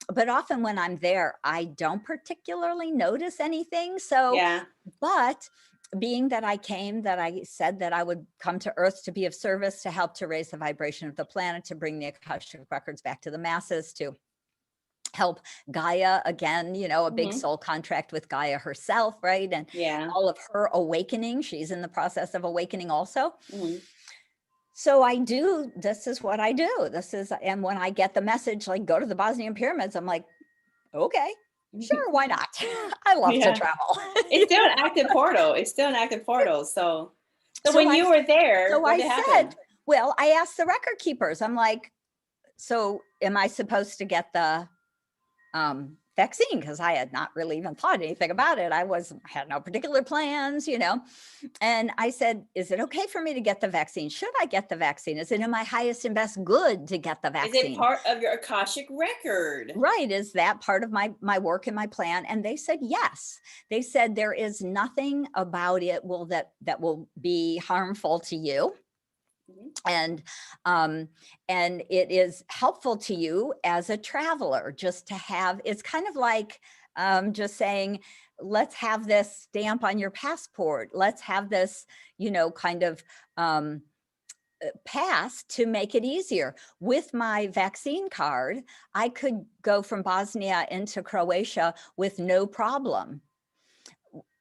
But often when I'm there, I don't particularly notice anything. So, Yeah. but being that I said that I would come to Earth to be of service, to help to raise the vibration of the planet, to bring the Akashic Records back to the masses, to help Gaia again, you know, a big soul contract with Gaia herself, right? And Yeah. all of her awakening. She's in the process of awakening also. Mhm. So this is what I do. And when I get the message, like, go to the Bosnian pyramids, I'm like, okay, sure, why not? I love to Yeah. travel. It's still an active portal. It's still an active portal. So when you I were there, So what I did said, happen? well, I asked the record keepers, I'm like, so am I supposed to get the vaccine? Because I had not really even thought anything about it. Had no particular plans, you know. And I said, is it okay for me to get the vaccine? Should I get the vaccine? Is it in my highest and best good to get the vaccine? Is it part of your Akashic record? Right. Is that part of my work and my plan? And they said, yes. They said, there is nothing about it that will be harmful to you. And it is helpful to you as a traveler, just to have, it's kind of like just saying, let's have this stamp on your passport. Let's have this, you know, kind of pass to make it easier. With my vaccine card, I could go from Bosnia into Croatia with no problem,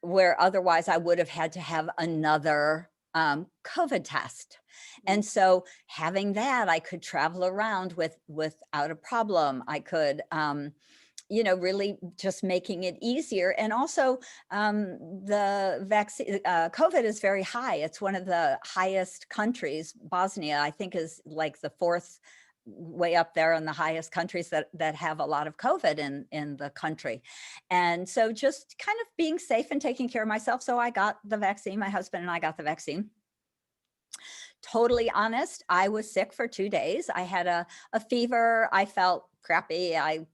where otherwise I would have had to have another COVID test. And so having that, I could travel around without a problem. I could, you know, really just making it easier. And also the vaccine, COVID is very high. It's one of the highest countries. Bosnia, I think, is like the fourth way up there in the highest countries that have a lot of COVID in the country. And so just kind of being safe and taking care of myself. So I got the vaccine. My husband and I got the vaccine. Totally honest, I was sick for 2 days. I had a fever. I felt crappy. I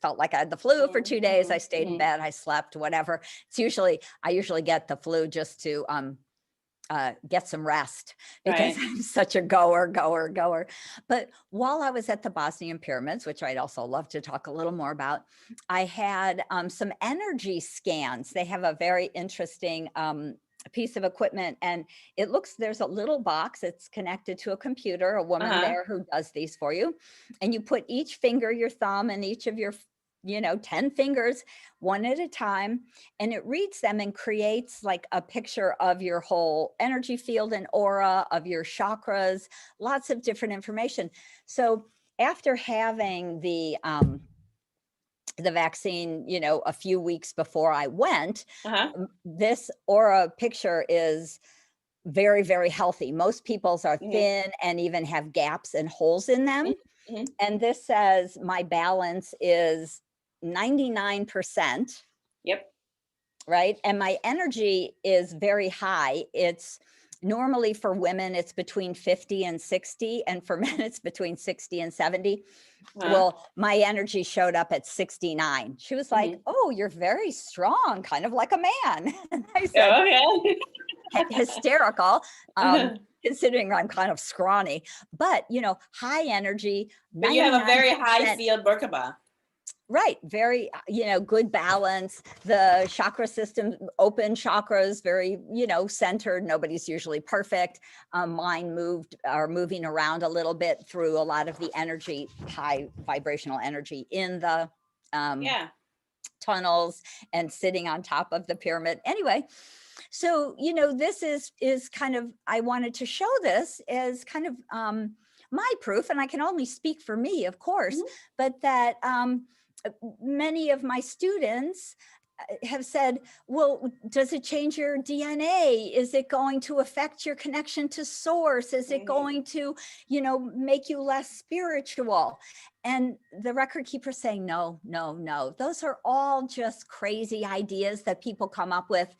felt like I had the flu for 2 days. I stayed in bed. I slept, whatever. I usually get the flu just to get some rest, because I'm such a goer. But while I was at the Bosnian pyramids, which I'd also love to talk a little more about, I had some energy scans. They have a very interesting piece of equipment, and there's a little box. It's connected to a computer, a woman there who does these for you. And you put each finger, your thumb, and each of your 10 fingers, one at a time, and it reads them and creates like a picture of your whole energy field and aura, of your chakras, lots of different information. So after having the vaccine, a few weeks before I went, this aura picture is very, very healthy. Most people's are thin and even have gaps and holes in them. And this says my balance is 99%. Yep. Right. And my energy is very high. It's normally, for women, it's between 50 and 60. And for men, it's between 60 and 70. Well, my energy showed up at 69. She was like, oh, you're very strong, kind of like a man. And I said, hysterical, considering I'm kind of scrawny, but high energy. But you have a very high field Merkaba. Right. Very, good balance. The chakra system, open chakras, very, centered. Nobody's usually perfect. Mine moving around a little bit through a lot of the energy, high vibrational energy in the tunnels, and sitting on top of the pyramid. Anyway, so, this is kind of, I wanted to show this as kind of my proof, and I can only speak for me, of course, but that many of my students have said, well, does it change your DNA? Is it going to affect your connection to source? Is it going to, make you less spiritual? And the record keeper's saying, no, no, no. Those are all just crazy ideas that people come up with.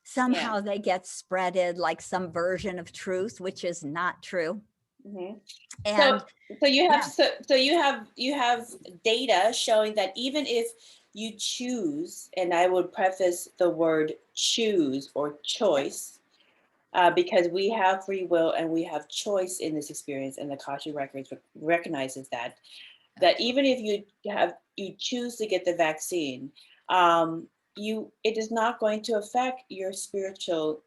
Somehow they get spreaded like some version of truth, which is not true. And so you have data showing that even if you choose, and I would preface the word choose or choice, because we have free will and we have choice in this experience, and the Akashic Records recognizes that even if you choose to get the vaccine, it is not going to affect your spiritual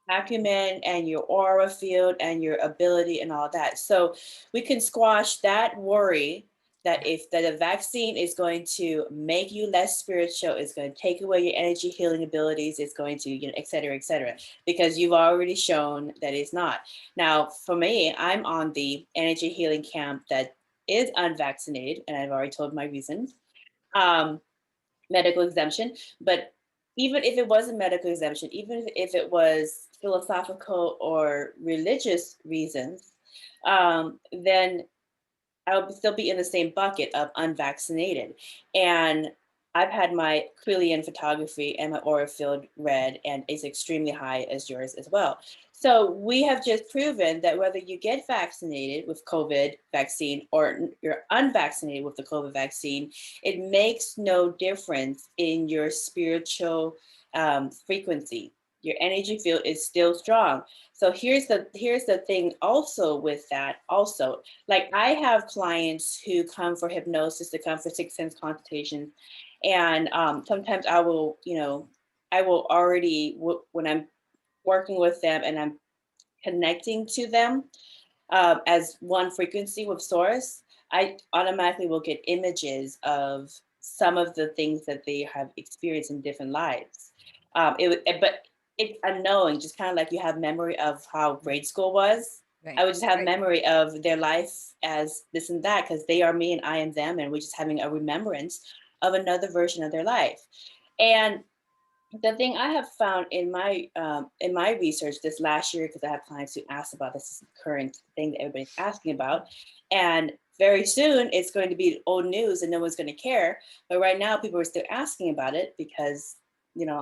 acumen and your aura field and your ability and all that. So we can squash that worry that if the vaccine is going to make you less spiritual, it's going to take away your energy healing abilities, it's going to, et cetera, because you've already shown that it's not. Now, for me, I'm on the energy healing camp that is unvaccinated, and I've already told my reasons. Medical exemption, but even if it wasn't medical exemption, even if it was philosophical or religious reasons, then I would still be in the same bucket of unvaccinated. And I've had my Quillian photography and my aura field read, and it's extremely high as yours as well. So we have just proven that whether you get vaccinated with COVID vaccine or you're unvaccinated with the COVID vaccine, it makes no difference in your spiritual frequency. Your energy field is still strong. So here's the thing also with that also, like I have clients who come for hypnosis, they come for sixth sense consultations. And sometimes I will already, when I'm working with them and I'm connecting to them as one frequency with source, I automatically will get images of some of the things that they have experienced in different lives. But it's unknowing, just kind of like you have memory of how grade school was. Right. I would just have memory of their life as this and that, because they are me and I am them, and we're just having a remembrance of another version of their life. And the thing I have found in my research this last year, because I have clients who ask about this current thing that everybody's asking about, and very soon it's going to be old news and no one's going to care. But right now people are still asking about it because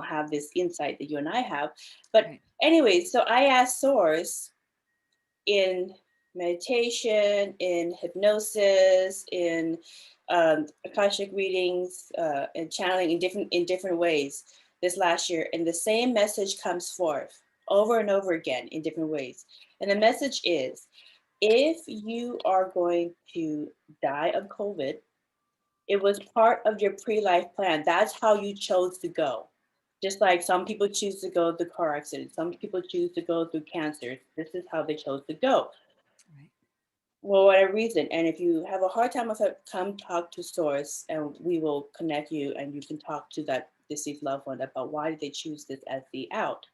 have this insight that you and I have. But anyway, so I asked Source in meditation, in hypnosis, in Akashic readings, and channeling in different ways this last year, and the same message comes forth over and over again in different ways. And the message is, if you are going to die of COVID, it was part of your pre-life plan. That's how you chose to go. Just like some people choose to go through car accidents, some people choose to go through cancer. This is how they chose to go. Right. For whatever reason. And if you have a hard time with it, come talk to Source and we will connect you and you can talk to that deceased loved one about why did they choose this as the out.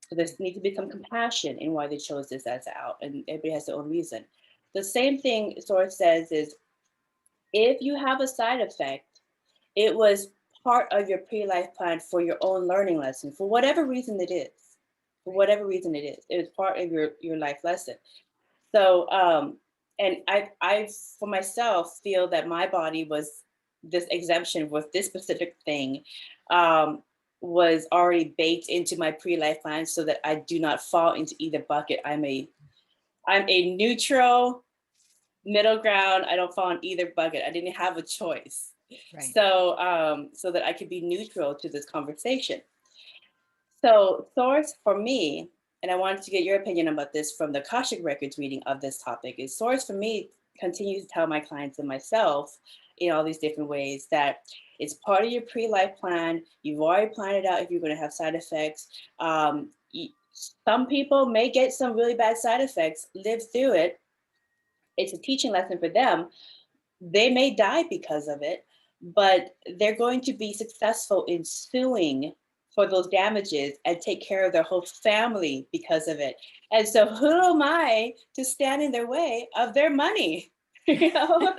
So there needs to be some compassion in why they chose this as the out, and everybody has their own reason. The same thing Source says is, if you have a side effect, it was part of your pre-life plan for your own learning lesson, for whatever reason it is. For whatever reason it is. It was part of your life lesson. So, and I, for myself, feel that my body was, this exemption with this specific thing, was already baked into my pre-life plan so that I do not fall into either bucket. I'm a neutral middle ground. I don't fall in either bucket. I didn't have a choice. Right. So, so that I could be neutral to this conversation. So Source for me, and I wanted to get your opinion about this from the Akashic Records reading of this topic, is Source for me continues to tell my clients and myself in all these different ways that it's part of your pre-life plan. You've already planned it out if you're going to have side effects. Some people may get some really bad side effects, live through it. It's a teaching lesson for them. They may die because of it, but they're going to be successful in suing for those damages and take care of their whole family because of it. And so who am I to stand in their way of their money? you know,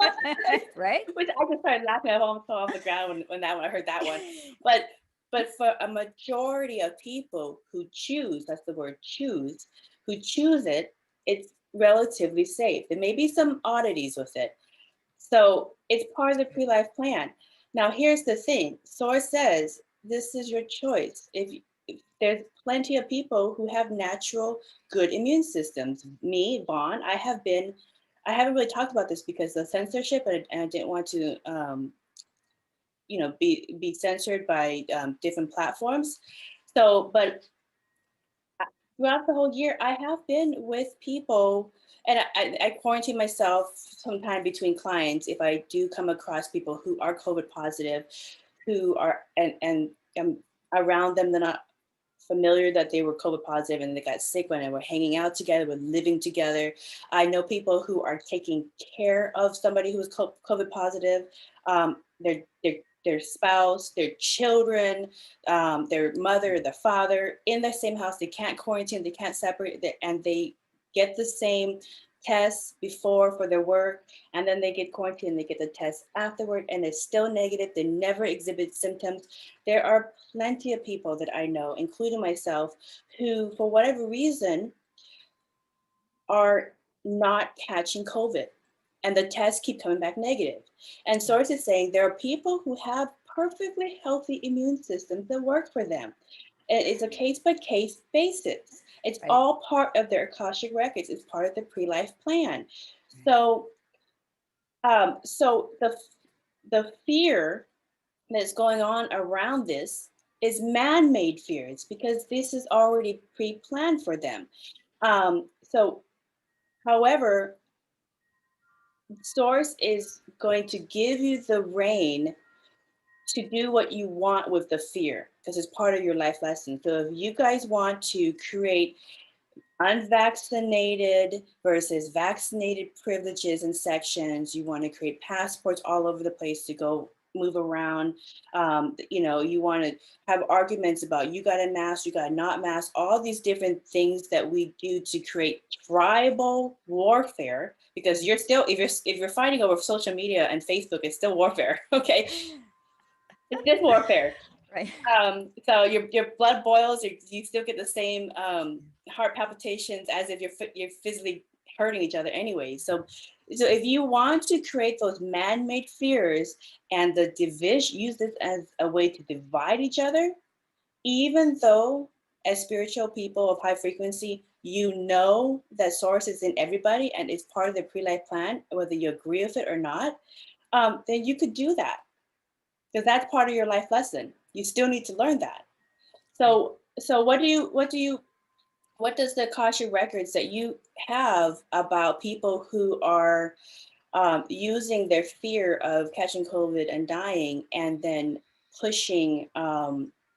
Right? which I just started laughing at home off the ground when I heard that one. But for a majority of people who choose, that's the word choose, who choose it, it's relatively safe. There may be some oddities with it. So it's part of the pre-life plan. Now, here's the thing. Source says this is your choice. If there's plenty of people who have natural good immune systems. Me, Vaughn, I haven't really talked about this because of censorship, and I didn't want to, be censored by different platforms. So, but throughout the whole year, I have been with people, and I quarantine myself sometime between clients if I do come across people who are COVID positive, who are, and I'm around them, they're not familiar that they were COVID positive and they got sick when they were hanging out together, we're living together. I know people who are taking care of somebody who is COVID positive, their spouse, their children, their mother, their father in the same house. They can't quarantine, they can't separate, and they get the same tests before for their work, and then they get quarantined, they get the test afterward, and it's still negative. They never exhibit symptoms. There are plenty of people that I know, including myself, who, for whatever reason, are not catching COVID, and the tests keep coming back negative. And sources saying there are people who have perfectly healthy immune systems that work for them. It's a case by case basis. It's Right. all part of their Akashic records. It's part of the pre-life plan. So, so the fear that's going on around this is man-made fears because this is already pre-planned for them. So, however, Source is going to give you the reign to do what you want with the fear because it's part of your life lesson. So if you guys want to create unvaccinated versus vaccinated privileges and sections, you want to create passports all over the place to go move around, you want to have arguments about you got to mask, you got to not mask, all these different things that we do to create tribal warfare, because you're still, if you're fighting over social media and Facebook, it's still warfare. Okay, it's just warfare. Right. So your blood boils, you still get the same heart palpitations as if you're physically hurting each other anyway. So if you want to create those man-made fears and the division, use this as a way to divide each other, even though as spiritual people of high frequency, you know that source is in everybody and it's part of the pre-life plan, whether you agree with it or not, then you could do that because that's part of your life lesson. You still need to learn that. So what does the Akashic records that you have about people who are using their fear of catching COVID and dying and then pushing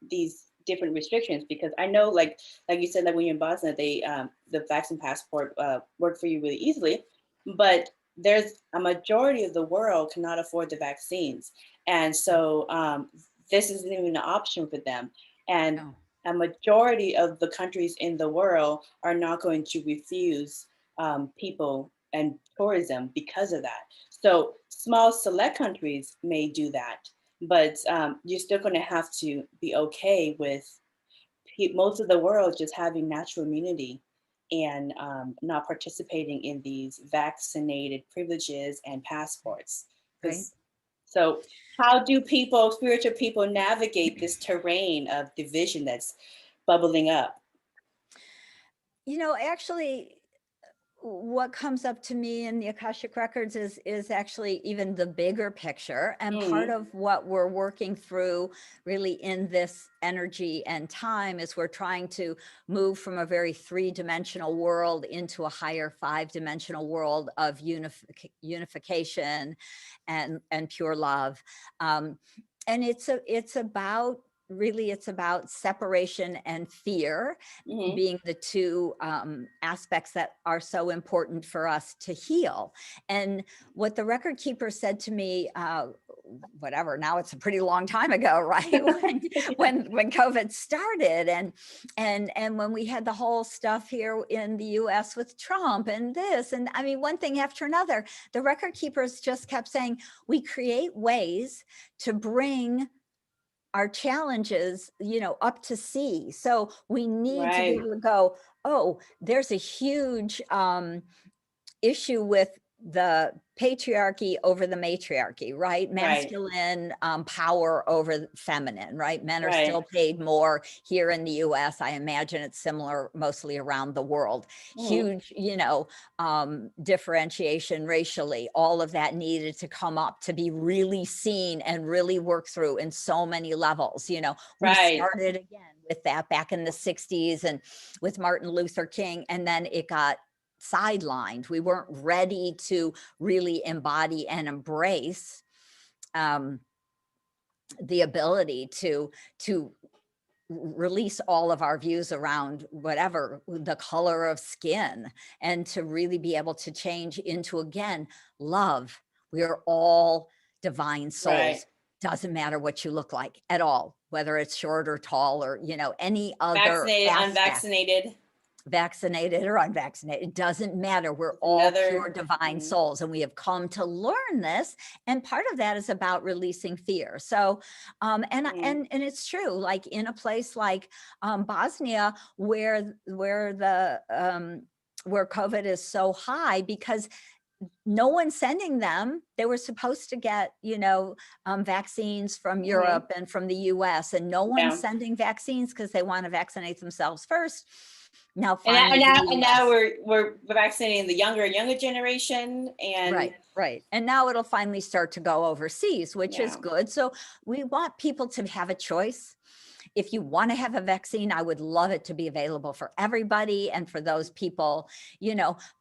these different restrictions? Because I know, like you said, like when you're in Bosnia, they the vaccine passport worked for you really easily, but there's a majority of the world cannot afford the vaccines, and so this isn't even an option for them. And No. a majority of the countries in the world are not going to refuse people and tourism because of that. So small select countries may do that, but you're still going to have to be okay with most of the world just having natural immunity and not participating in these vaccinated privileges and passports. Right. So how do spiritual people navigate this terrain of division that's bubbling up? Actually, what comes up to me in the Akashic Records is actually even the bigger picture, and part of what we're working through really in this energy and time is we're trying to move from a very three-dimensional world into a higher five-dimensional world of unification and pure love. And it's about separation and fear being the two aspects that are so important for us to heal. And what the record keeper said to me whatever, now it's a pretty long time ago, right? when COVID started, and when we had the whole stuff here in the US with Trump and this, and I mean, one thing after another, the record keepers just kept saying, we create ways to bring our challenges, up to sea. So we need to be able to go, oh, there's a huge issue with the patriarchy over the matriarchy, right? Masculine power over feminine, right? Men are still paid more here in the US. I imagine it's similar mostly around the world. Huge, differentiation racially. All of that needed to come up to be really seen and really worked through in so many levels. We started again with that back in the 60s and with Martin Luther King, and then it got sidelined. We weren't ready to really embody and embrace the ability to release all of our views around whatever the color of skin, and to really be able to change into, again, love. We are all divine souls. Doesn't matter what you look like at all, whether it's short or tall or any other vaccinated, aspect. unvaccinated, vaccinated or unvaccinated, it doesn't matter. We're all pure divine souls, and we have come to learn this. And part of that is about releasing fear. So, and it's true, like in a place like Bosnia, where COVID is so high, because no one's sending them. They were supposed to get, vaccines from Europe and from the US, and no one's sending vaccines because they want to vaccinate themselves first. Now, finally, and now we're vaccinating the younger generation, and right. And now it'll finally start to go overseas, which is good. So we want people to have a choice. If you want to have a vaccine, I would love it to be available for everybody and for those people,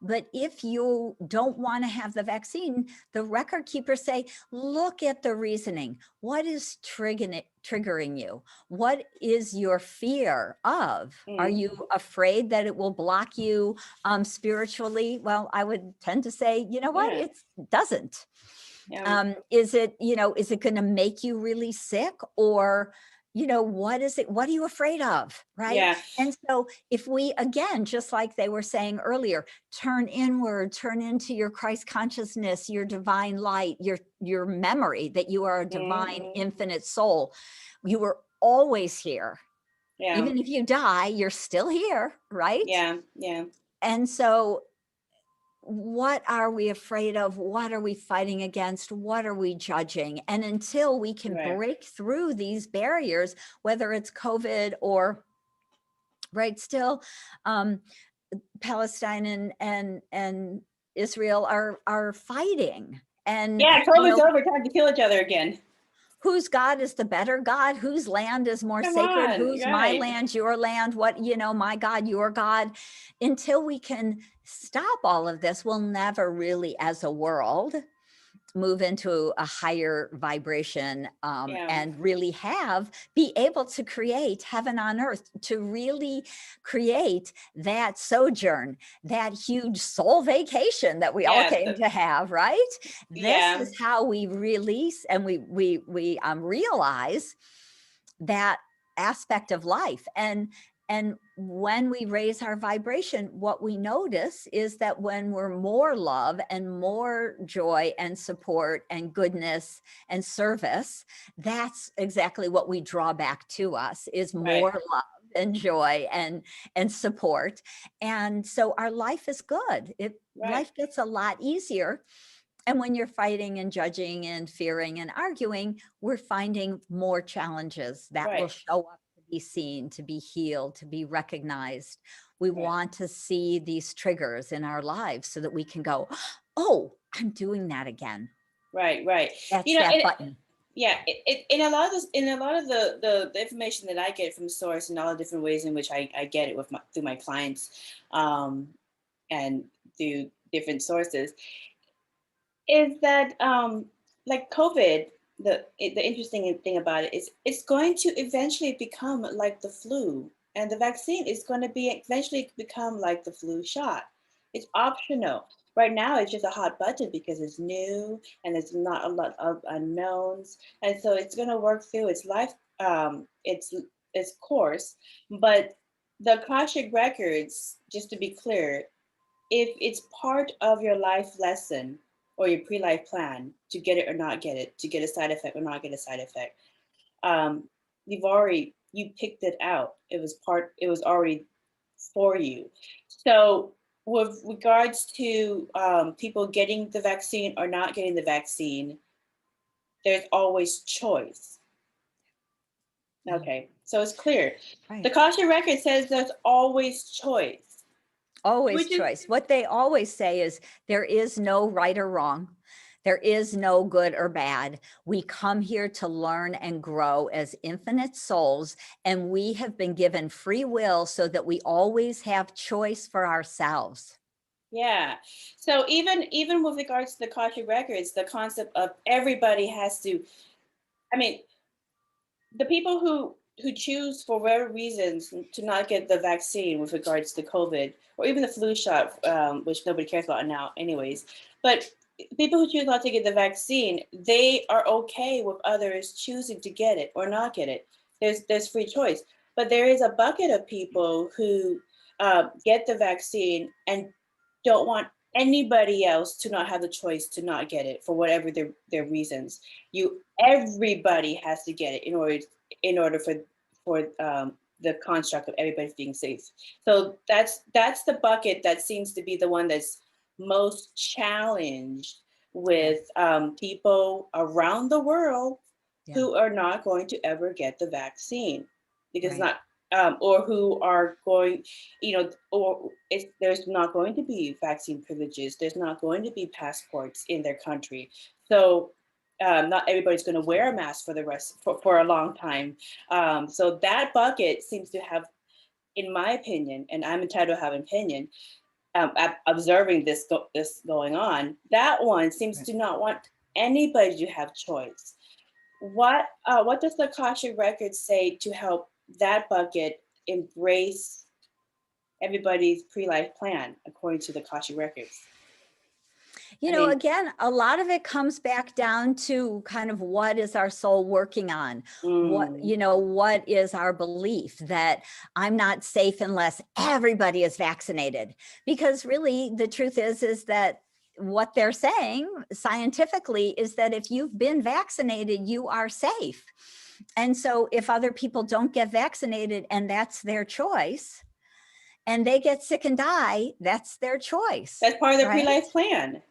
but if you don't want to have the vaccine, the record keepers say, look at the reasoning. What is triggering you? What is your fear of? Are you afraid that it will block you spiritually? Well, I would tend to say, what? It doesn't. Is it, is it going to make you really sick? Or what is it? What are you afraid of? Right. Yeah. And so if we, again, just like they were saying earlier, turn inward, turn into your Christ consciousness, your divine light, your memory that you are a divine infinite soul. You were always here. Yeah. Even if you die, you're still here. Right. Yeah. Yeah. And so what are we afraid of? What are we fighting against? What are we judging? And until we can break through these barriers, whether it's COVID or still Palestine and Israel are fighting. And COVID's over, time to kill each other again. Whose God is the better God? Whose land is more sacred? Whose my land, your land? What, my God, your God? Until we can stop all of this, we'll never really, as a world, move into a higher vibration and really be able to create heaven on earth, to really create that sojourn, that huge soul vacation that we all came to have, right? This is how we release and we realize that aspect of life. And when we raise our vibration, what we notice is that when we're more love and more joy and support and goodness and service, that's exactly what we draw back to us, is more love and joy and support. And so our life is good. Life gets a lot easier. And when you're fighting and judging and fearing and arguing, we're finding more challenges that will show up, be seen, to be healed, to be recognized. We want to see these triggers in our lives so that we can go, oh, I'm doing that again. Right. That's that button. Yeah, in a lot of the information that I get from source, and all the different ways in which I get it through my clients, and through different sources, is that like COVID. The interesting thing about it is it's going to eventually become like the flu, and the vaccine is going to eventually become like the flu shot. It's optional. Right now, it's just a hot button because it's new and there's not a lot of unknowns, and so it's going to work through its life, its course. But the Akashic records, just to be clear, if it's part of your life lesson or your pre-life plan to get it or not get it, to get a side effect or not get a side effect, um, you picked it out. It was already for you. So with regards to people getting the vaccine or not getting the vaccine, there's always choice. Okay, so it's clear. Right. The Akashic record says there's always choice. Always choice. What they always say is there is no right or wrong. There is no good or bad. We come here to learn and grow as infinite souls, and we have been given free will so that we always have choice for ourselves. Yeah. So even with regards to the Akashic records, the concept of everybody has to, I mean, the people who choose for whatever reasons to not get the vaccine with regards to COVID or even the flu shot, which nobody cares about now, anyways. But people who choose not to get the vaccine, they are okay with others choosing to get it or not get it. There's free choice. But there is a bucket of people who get the vaccine and don't want anybody else to not have the choice to not get it for whatever their reasons. Everybody has to get it in order for the construct of everybody being safe. So that's the bucket that seems to be the one that's most challenged with people around the world who are not going to ever get the vaccine because not or who are going, or there's not going to be vaccine privileges. There's not going to be passports in their country. So not everybody's going to wear a mask for the rest for a long time. So that bucket seems to have, in my opinion, and I'm entitled to have an opinion, observing this going on, that one seems to not want anybody to have choice. What does the Akashic record say to help that bucket embrace everybody's pre-life plan according to the Akashic records? Again, a lot of it comes back down to kind of what is our soul working on? What is our belief that I'm not safe unless everybody is vaccinated? Because really the truth is that what they're saying scientifically is that if you've been vaccinated, you are safe. And so if other people don't get vaccinated and that's their choice, and they get sick and die, that's their choice. That's part of their pre-life plan.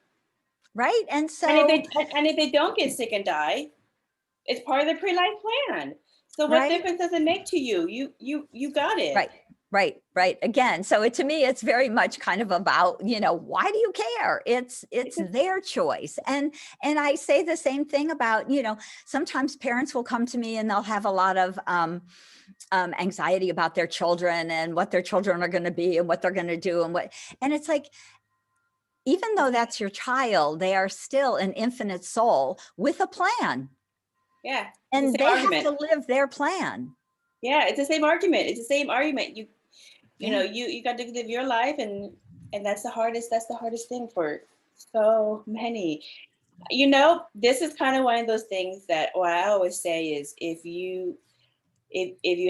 Right. And so and if they don't get sick and die, it's part of their pre-life plan. So what difference does it make to you? You got it. Right. Again, so to me, it's very much kind of about, why do you care? It's their choice. And I say the same thing about, sometimes parents will come to me and they'll have a lot of anxiety about their children and what their children are going to be and what they're going to do and it's like, even though that's your child, they are still an infinite soul with a plan. Yeah. And they have to live their plan. Yeah, it's the same argument. You got to live your life, and that's the hardest thing for so many. This is kind of one of those things that what I always say is if you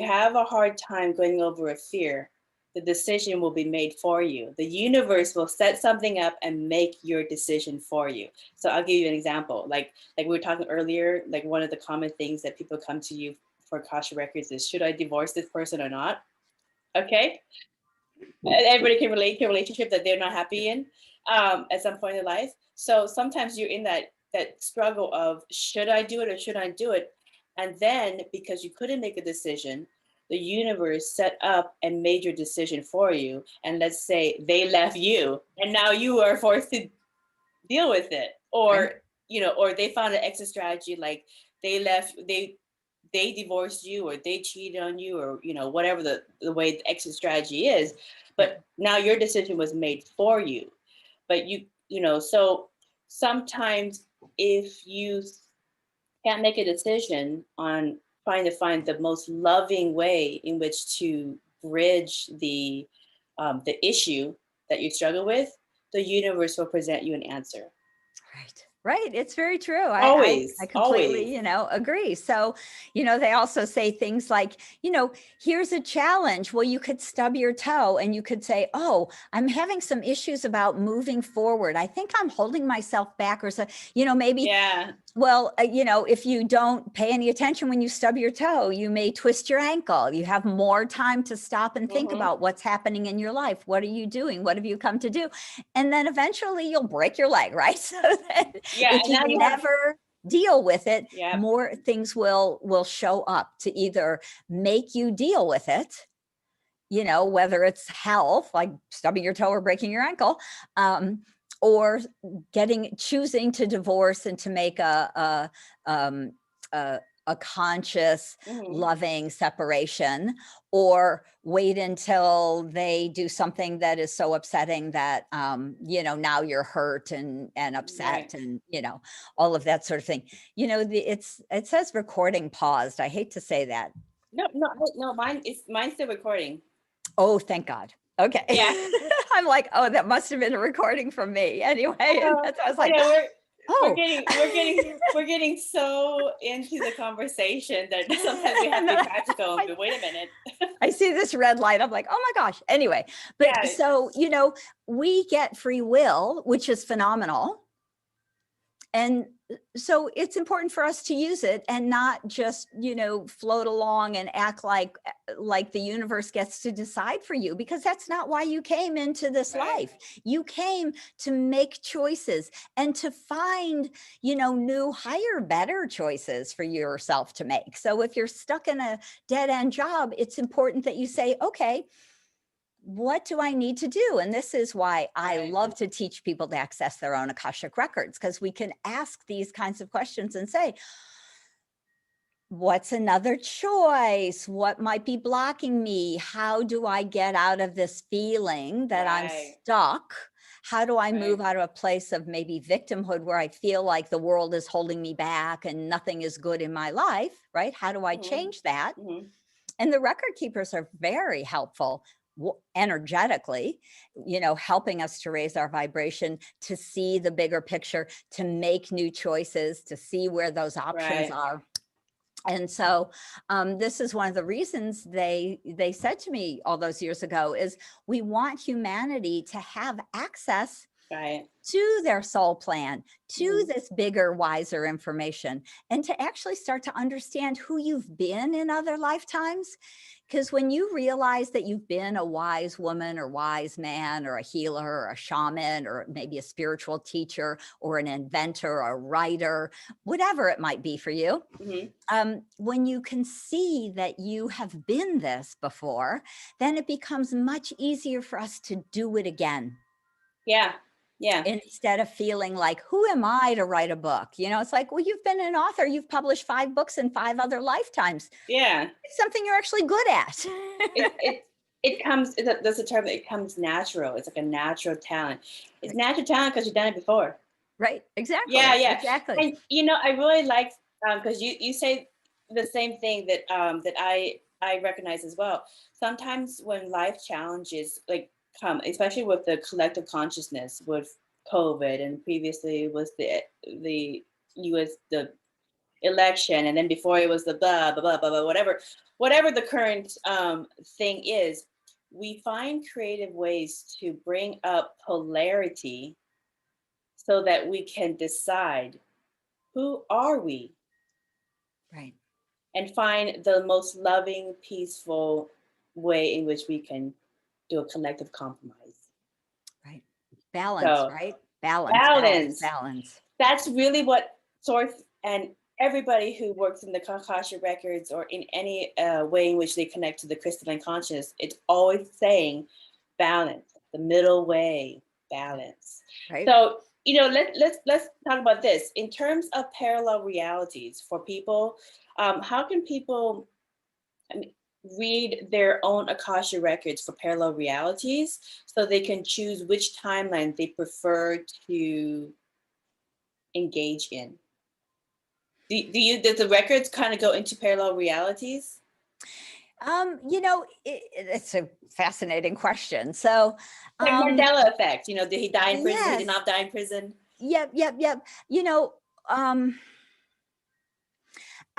have a hard time going over a fear, the decision will be made for you. The universe will set something up and make your decision for you. So I'll give you an example. Like we were talking earlier, like one of the common things that people come to you for Akashic records is, should I divorce this person or not? Okay. Everybody can relate to a relationship that they're not happy in at some point in life. So sometimes you're in that struggle of, should I do it or should I do it? And then because you couldn't make a decision, the universe set up and made your decision for you. And let's say they left you and now you are forced to deal with it. Or, or they found an exit strategy, like they divorced you or they cheated on you or, whatever the way the exit strategy is. But now your decision was made for you. But so sometimes if you can't make a decision on trying to find the most loving way in which to bridge the issue, that you struggle with, the universe will present you an answer. Right. Right. It's very true. Always, I completely, always. agree. So, they also say things like, here's a challenge. Well, you could stub your toe and you could say, oh, I'm having some issues about moving forward. I think I'm holding myself back, or so, maybe. Yeah. Well, if you don't pay any attention when you stub your toe, you may twist your ankle. You have more time to stop and think about what's happening in your life. What are you doing? What have you come to do? And then eventually you'll break your leg, right? So that if you never deal with it, more things will show up to either make you deal with it, whether it's health, like stubbing your toe or breaking your ankle, or choosing to divorce and to make a conscious, loving separation, or wait until they do something that is so upsetting that, now you're hurt and upset, and, all of that sort of thing. It says recording paused. I hate to say that. No, mine's still recording. Oh, thank God. Okay. Yeah. I'm like, oh, that must have been a recording from me anyway. And that's why I was like, we're getting so into the conversation that sometimes we have to be practical. But wait a minute. I see this red light. I'm like, oh my gosh. Anyway, but so, we get free will, which is phenomenal. And so it's important for us to use it and not just, float along and act like the universe gets to decide for you, because that's not why you came into this life. You came to make choices and to find, new, higher, better choices for yourself to make. So if you're stuck in a dead end job, it's important that you say, okay, what do I need to do? And this is why I love to teach people to access their own Akashic records, because we can ask these kinds of questions and say, what's another choice? What might be blocking me? How do I get out of this feeling that I'm stuck? How do I move out of a place of maybe victimhood where I feel like the world is holding me back and nothing is good in my life, right? How do I change that? And the record keepers are very helpful energetically, helping us to raise our vibration, to see the bigger picture, to make new choices, to see where those options are. And so this is one of the reasons they said to me all those years ago is we want humanity to have access to their soul plan, to this bigger, wiser information, and to actually start to understand who you've been in other lifetimes. Because when you realize that you've been a wise woman or wise man or a healer or a shaman or maybe a spiritual teacher or an inventor or a writer, whatever it might be for you, when you can see that you have been this before, then it becomes much easier for us to do it again. Yeah. Instead of feeling like, who am I to write a book? It's like, well, you've been an author. You've published 5 books in 5 other lifetimes. Yeah. It's something you're actually good at. It comes, that's a term, it comes natural. It's like a natural talent. It's natural talent because you've done it before. Right. Exactly. Yeah. Exactly. And, I really like, because you say the same thing that I recognize as well. Sometimes when life challenges come, especially with the collective consciousness with COVID, and previously was the US, the election, and then before it was the blah blah blah blah, blah whatever the current thing is, we find creative ways to bring up polarity so that we can decide who are we, right, and find the most loving, peaceful way in which we can do a collective compromise. Right. Balance, So, right? Balance. That's really what Source and everybody who works in the Akashic Records or in any way in which they connect to the crystalline consciousness, it's always saying balance, the middle way, balance. Right. So, let's talk about this in terms of parallel realities for people. How can people read their own Akashic records for parallel realities so they can choose which timeline they prefer to engage in? Does the records kind of go into parallel realities? It's a fascinating question. So, Like Mandela effect, did he die in prison? He did yes, not die in prison. yep.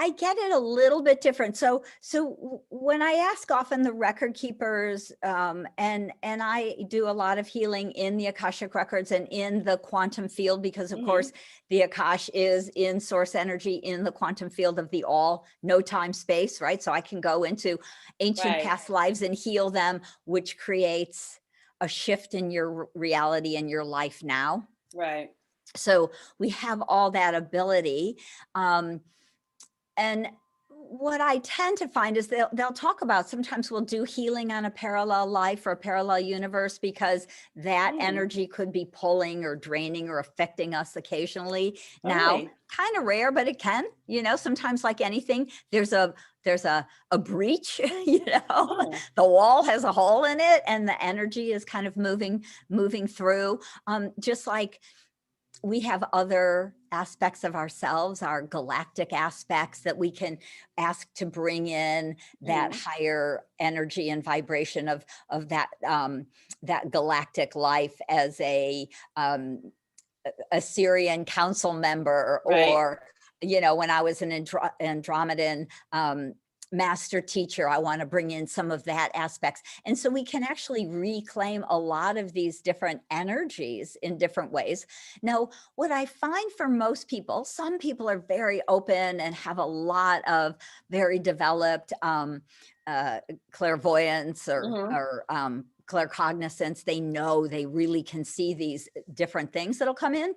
I get it a little bit different. So when I ask often the record keepers, and I do a lot of healing in the Akashic records and in the quantum field, because of course the Akash is in source energy in the quantum field of the all, no time, space, right? So I can go into ancient past lives and heal them, which creates a shift in your reality and your life now. Right. So we have all that ability. And what I tend to find is they'll talk about, sometimes we'll do healing on a parallel life or a parallel universe because that energy could be pulling or draining or affecting us occasionally. Now, kind of rare, but it can, sometimes, like anything, there's a breach, the wall has a hole in it and the energy is kind of moving through, just like we have other aspects of ourselves, our galactic aspects, that we can ask to bring in that higher energy and vibration of that that galactic life as a Syrian council member, or when I was an Andromedan master teacher, I want to bring in some of that aspects. And so we can actually reclaim a lot of these different energies in different ways. Now, what I find for most people, some people are very open and have a lot of very developed clairvoyance or claircognizance. They really can see these different things that'll come in.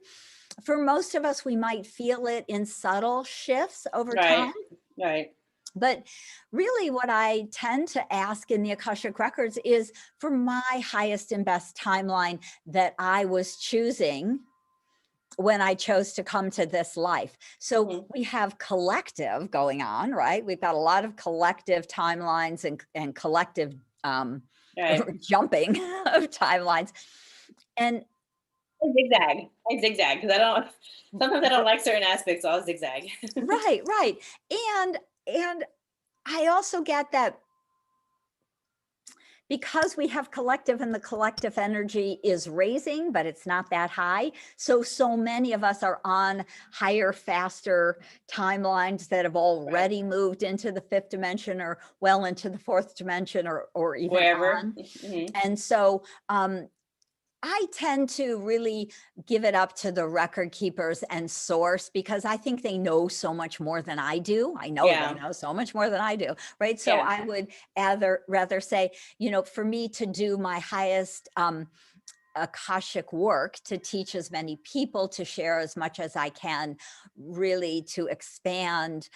For most of us, we might feel it in subtle shifts over time. Right. But really what I tend to ask in the Akashic Records is for my highest and best timeline that I was choosing when I chose to come to this life. So we have collective going on, right? We've got a lot of collective timelines and collective jumping of timelines. And I zigzag because sometimes I don't like certain aspects, so I'll zigzag. Right. And I also get that because we have collective and the collective energy is raising, but it's not that high. So many of us are on higher, faster timelines that have already moved into the fifth dimension or well into the fourth dimension or even wherever. on. And so, I tend to really give it up to the record keepers and source, because I think they know so much more than I do. I know they know so much more than I do, right? So I would rather say, for me to do my highest Akashic work, to teach as many people, to share as much as I can, really to expand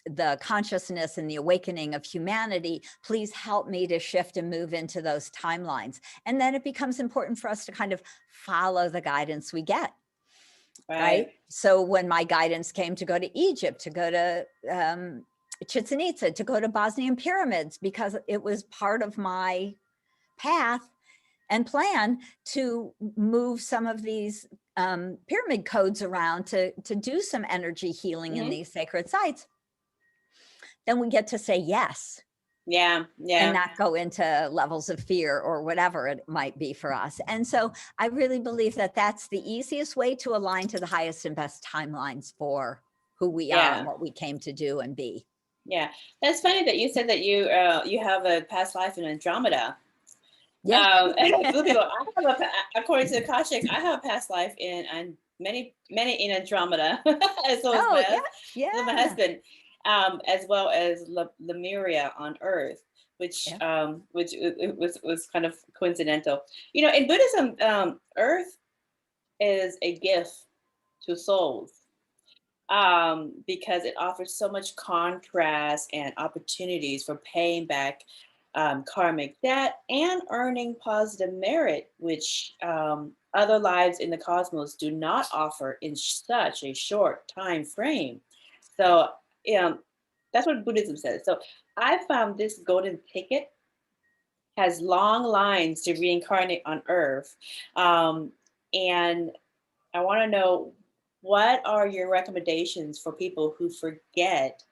the consciousness and the awakening of humanity, please help me to shift and move into those timelines. And then it becomes important for us to kind of follow the guidance we get. Right. So when my guidance came to go to Egypt, to go to Chichen Itza, to go to Bosnian pyramids, because it was part of my path and plan to move some of these pyramid codes around to do some energy healing in these sacred sites, then we get to say yes. And not go into levels of fear or whatever it might be for us. And so I really believe that that's the easiest way to align to the highest and best timelines for who we are and what we came to do and be. Yeah. That's funny that you said that you have a past life in Andromeda. According to Akashic, I have a past life in many in Andromeda, as well as my husband. As well as Lemuria on Earth, which was kind of coincidental. In Buddhism, Earth is a gift to souls because it offers so much contrast and opportunities for paying back karmic debt and earning positive merit, which other lives in the cosmos do not offer in such a short time frame. So that's what Buddhism says. So I found this golden ticket has long lines to reincarnate on Earth. And I want to know, what are your recommendations for people who forget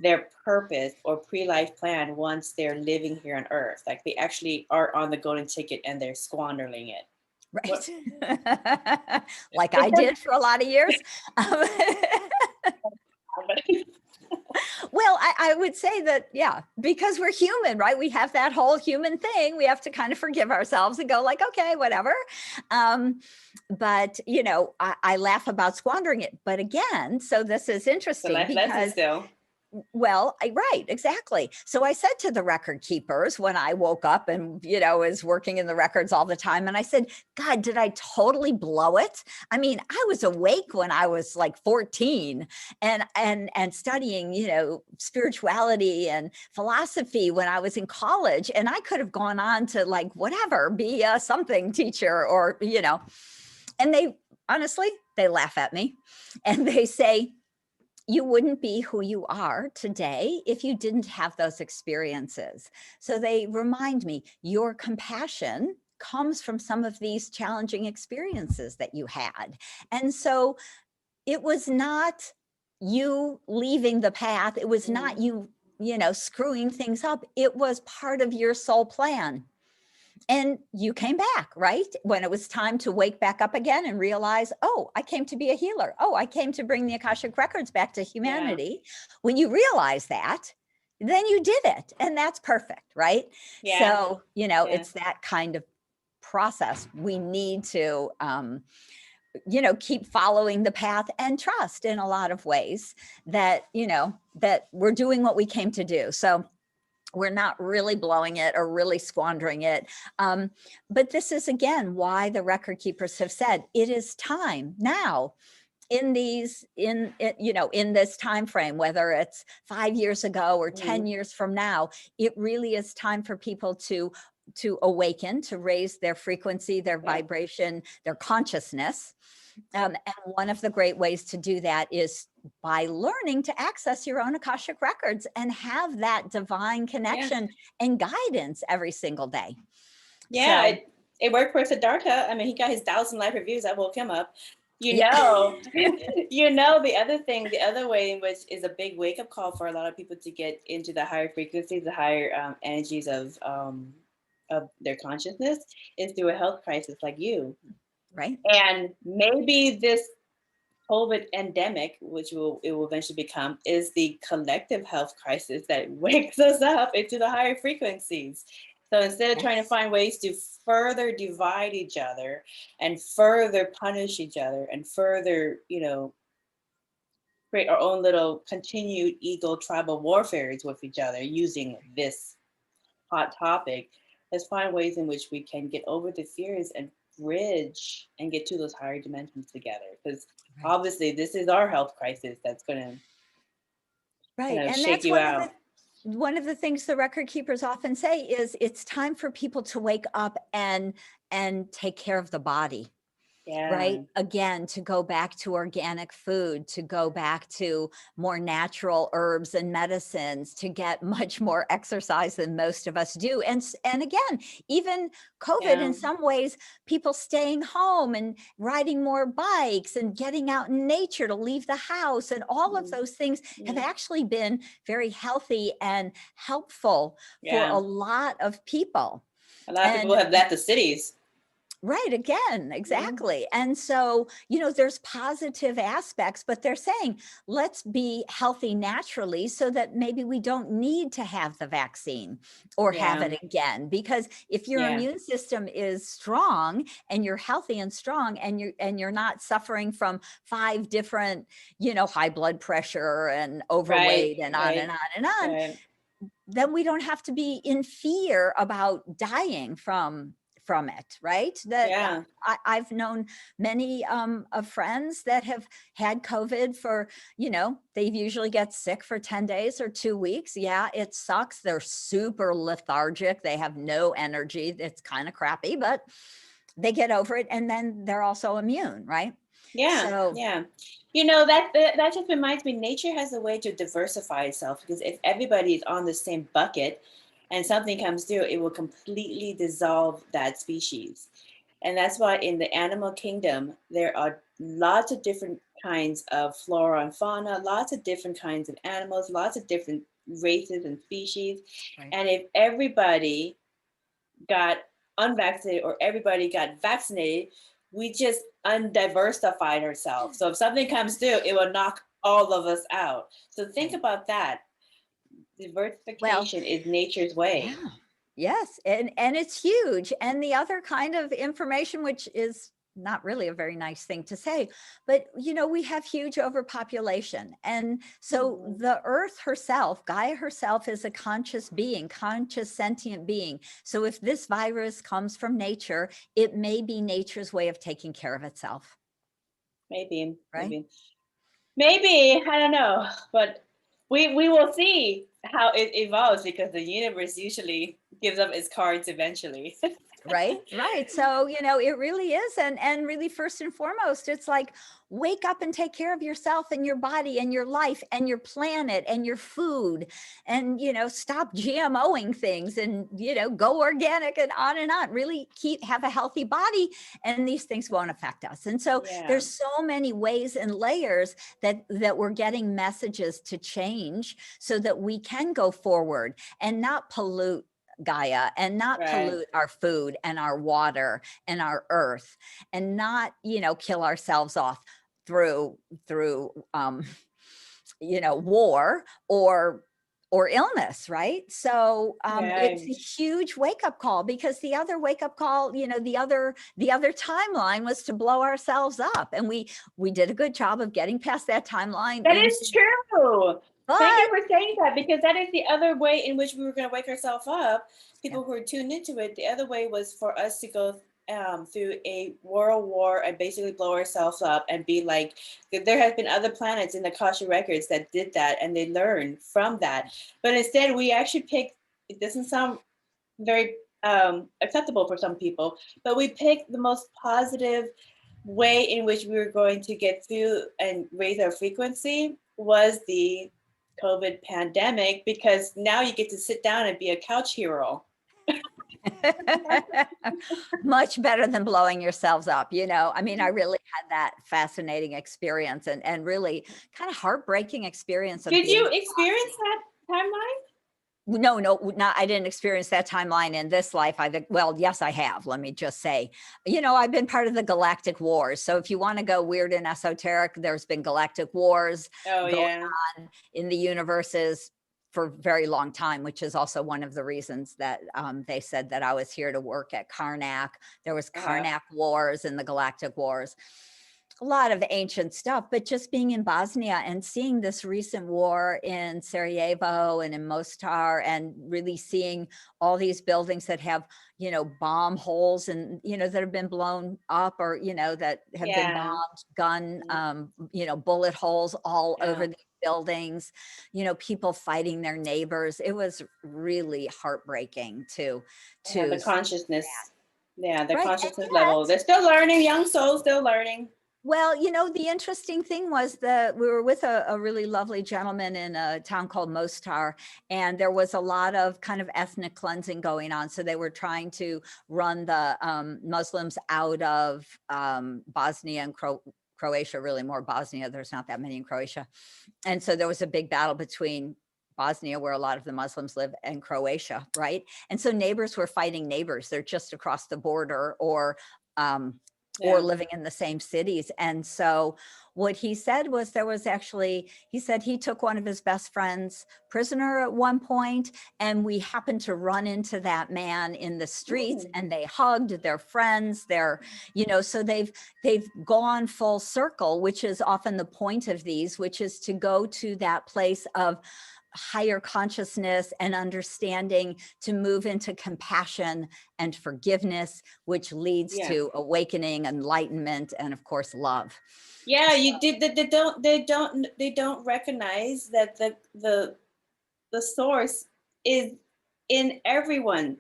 their purpose or pre-life plan once they're living here on Earth. Like they actually are on the golden ticket and they're squandering it. Right. Like I did for a lot of years. Well, I would say that, yeah, because we're human, right? We have that whole human thing. We have to kind of forgive ourselves and go like, okay, whatever. But, you know, I laugh about squandering it. But again, so this is interesting life lesson because still. well, right, exactly. So I said to the record keepers when I woke up and, you know, was working in the records all the time. And I said, God, did I totally blow it? I mean, I was awake when I was like 14 and studying, you know, spirituality and philosophy when I was in college. And I could have gone on to like, whatever, be a something teacher or, you know, and they honestly, they laugh at me and they say, you wouldn't be who you are today if you didn't have those experiences. So they remind me, your compassion comes from some of these challenging experiences that you had. And so it was not you leaving the path. It was not you, you know, screwing things up. It was part of your soul plan. And you came back, right? When it was time to wake back up again and realize, oh, I came to be a healer. Oh, I came to bring the Akashic Records back to humanity. Yeah. When you realize that, then you did it. And that's perfect, right? Yeah. So, you know, it's that kind of process. We need to, you know, keep following the path and trust in a lot of ways that, you know, that we're doing what we came to do. So we're not really blowing it or really squandering it. But this is, again, why the record keepers have said it is time now in these, you know, in this time frame, whether it's 5 years ago or 10 years from now, it really is time for people to awaken, to raise their frequency, their vibration, their consciousness. And one of the great ways to do that is by learning to access your own Akashic records and have that divine connection and guidance every single day. Yeah, so, it worked for Siddhartha. I mean, he got his 1,000 life reviews. I woke him up. You know, you know, the other thing, the other way in which is a big wake up call for a lot of people to get into the higher frequencies, the higher energies of their consciousness is through a health crisis like you. Right. And maybe this COVID endemic, which it will eventually become, is the collective health crisis that wakes us up into the higher frequencies. So instead of trying to find ways to further divide each other and further punish each other and further, you know, create our own little continued ego tribal warfares with each other using this hot topic, let's find ways in which we can get over the fears and bridge and get to those higher dimensions together. Because obviously this is our health crisis that's going to shake you out. One of the things the record keepers often say is it's time for people to wake up and take care of the body. Right. Again, to go back to organic food, to go back to more natural herbs and medicines, to get much more exercise than most of us do. And again, even COVID, in some ways, people staying home and riding more bikes and getting out in nature to leave the house. And all of those things have actually been very healthy and helpful for a lot of people. A lot of people have left the cities. Right. Again, exactly. And so, you know, there's positive aspects, but they're saying, let's be healthy naturally so that maybe we don't need to have the vaccine or have it again. Because if your immune system is strong and you're healthy and strong and you're not suffering from 5 different, you know, high blood pressure and overweight and on and on and on, then we don't have to be in fear about dying from it, right? That I've known many of friends that have had COVID for, you know, they usually get sick for 10 days or 2 weeks. Yeah, it sucks. They're super lethargic. They have no energy. It's kind of crappy, but they get over it. And then they're also immune, right? You know, that just reminds me, nature has a way to diversify itself, because if everybody is on the same bucket and something comes through, it will completely dissolve that species. And that's why in the animal kingdom, there are lots of different kinds of flora and fauna, lots of different kinds of animals, lots of different races and species. Right. And if everybody got unvaccinated or everybody got vaccinated, we just undiversified ourselves. So if something comes through, it will knock all of us out. So think Right. about that. Diversification is nature's way. Yeah. Yes, and it's huge. And the other kind of information, which is not really a very nice thing to say, but we have huge overpopulation. And so Mhm. the earth herself, Gaia herself, is a conscious being, conscious sentient being. So if this virus comes from nature, it may be nature's way of taking care of itself. Maybe, Right? maybe, I don't know, but we will see how it evolves because the universe usually gives up its cards eventually. Right. So, it really is. And really, first and foremost, it's like, wake up and take care of yourself and your body and your life and your planet and your food. And, stop GMOing things and, go organic and on. Really have a healthy body, and these things won't affect us. And so Yeah. there's so many ways and layers that we're getting messages to change so that we can go forward and not pollute Gaia and not Right. pollute our food and our water and our earth, and not kill ourselves off through war or illness, right? So it's a huge wake-up call, because the other wake-up call, the other timeline was to blow ourselves up, and we did a good job of getting past that timeline. That is true. But thank you for saying that, because that is the other way in which we were going to wake ourselves up. People who are tuned into it, the other way was for us to go through a world war and basically blow ourselves up and be like, there has been other planets in the Akashic Records that did that, and they learned from that. But instead, we actually picked, it doesn't sound very acceptable for some people, but we picked the most positive way in which we were going to get through and raise our frequency was the COVID pandemic, because now you get to sit down and be a couch hero. much better than blowing yourselves up. I mean, I really had that fascinating experience and really kind of heartbreaking experience. Did you experience that timeline? No, not, I didn't experience that timeline in this life. Well, yes, I have. Let me just say, I've been part of the galactic wars. So if you want to go weird and esoteric, there's been galactic wars going on in the universes for a very long time, which is also one of the reasons that they said that I was here to work at Karnak. There was Karnak wars and the galactic wars. A lot of ancient stuff, but just being in Bosnia and seeing this recent war in Sarajevo and in Mostar, and really seeing all these buildings that have, bomb holes and, that have been blown up, or, that have been bombed, gun, bullet holes all over the buildings, people fighting their neighbors. It was really heartbreaking to the consciousness. Yeah, the right. consciousness level. They're still learning, young souls still learning. Well, the interesting thing was that we were with a really lovely gentleman in a town called Mostar, and there was a lot of kind of ethnic cleansing going on. So they were trying to run the Muslims out of Bosnia and Croatia, really more Bosnia. There's not that many in Croatia. And so there was a big battle between Bosnia, where a lot of the Muslims live, and Croatia, right? And so neighbors were fighting neighbors. They're just across the border, or living in the same cities. And so what he said was, he said he took one of his best friends prisoner at one point, and we happened to run into that man in the streets. And they hugged their friends. So they've gone full circle, which is often the point of these, which is to go to that place of higher consciousness and understanding, to move into compassion and forgiveness, which leads to awakening, enlightenment, and of course love. You did. They don't recognize that the source is in everyone.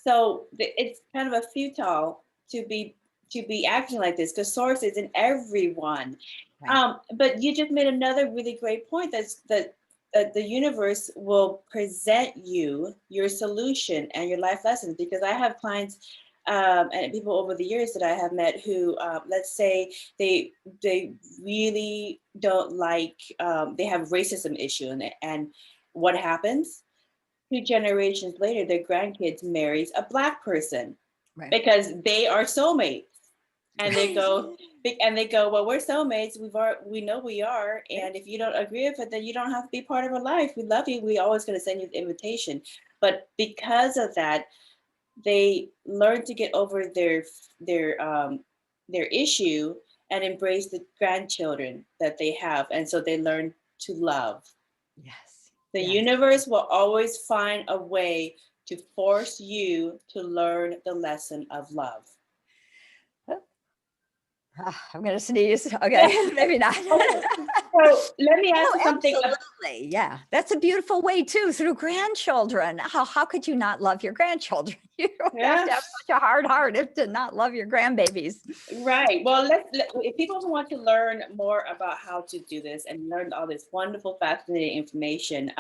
So it's kind of a futile to be acting like this, because source is in everyone. Right. But you just made another really great point. That the universe will present you your solution and your life lessons, because I have clients and people over the years that I have met who, let's say they really don't like, they have racism issue, and what happens? 2 generations later, their grandkids marries a Black person Right. because they are soulmates. And they go, well, we're soulmates. We know we are. And if you don't agree with it, then you don't have to be part of our life. We love you. We always going to send you the invitation. But because of that, they learn to get over their issue and embrace the grandchildren that they have. And so they learn to love. Yes. The yes. universe will always find a way to force you to learn the lesson of love. I'm going to sneeze. Okay, maybe not. So let me ask you something. Absolutely. Yeah. That's a beautiful way too, through grandchildren. How could you not love your grandchildren? You don't have to have such a hard heart to not love your grandbabies. Right. Well, if people want to learn more about how to do this and learn all this wonderful, fascinating information,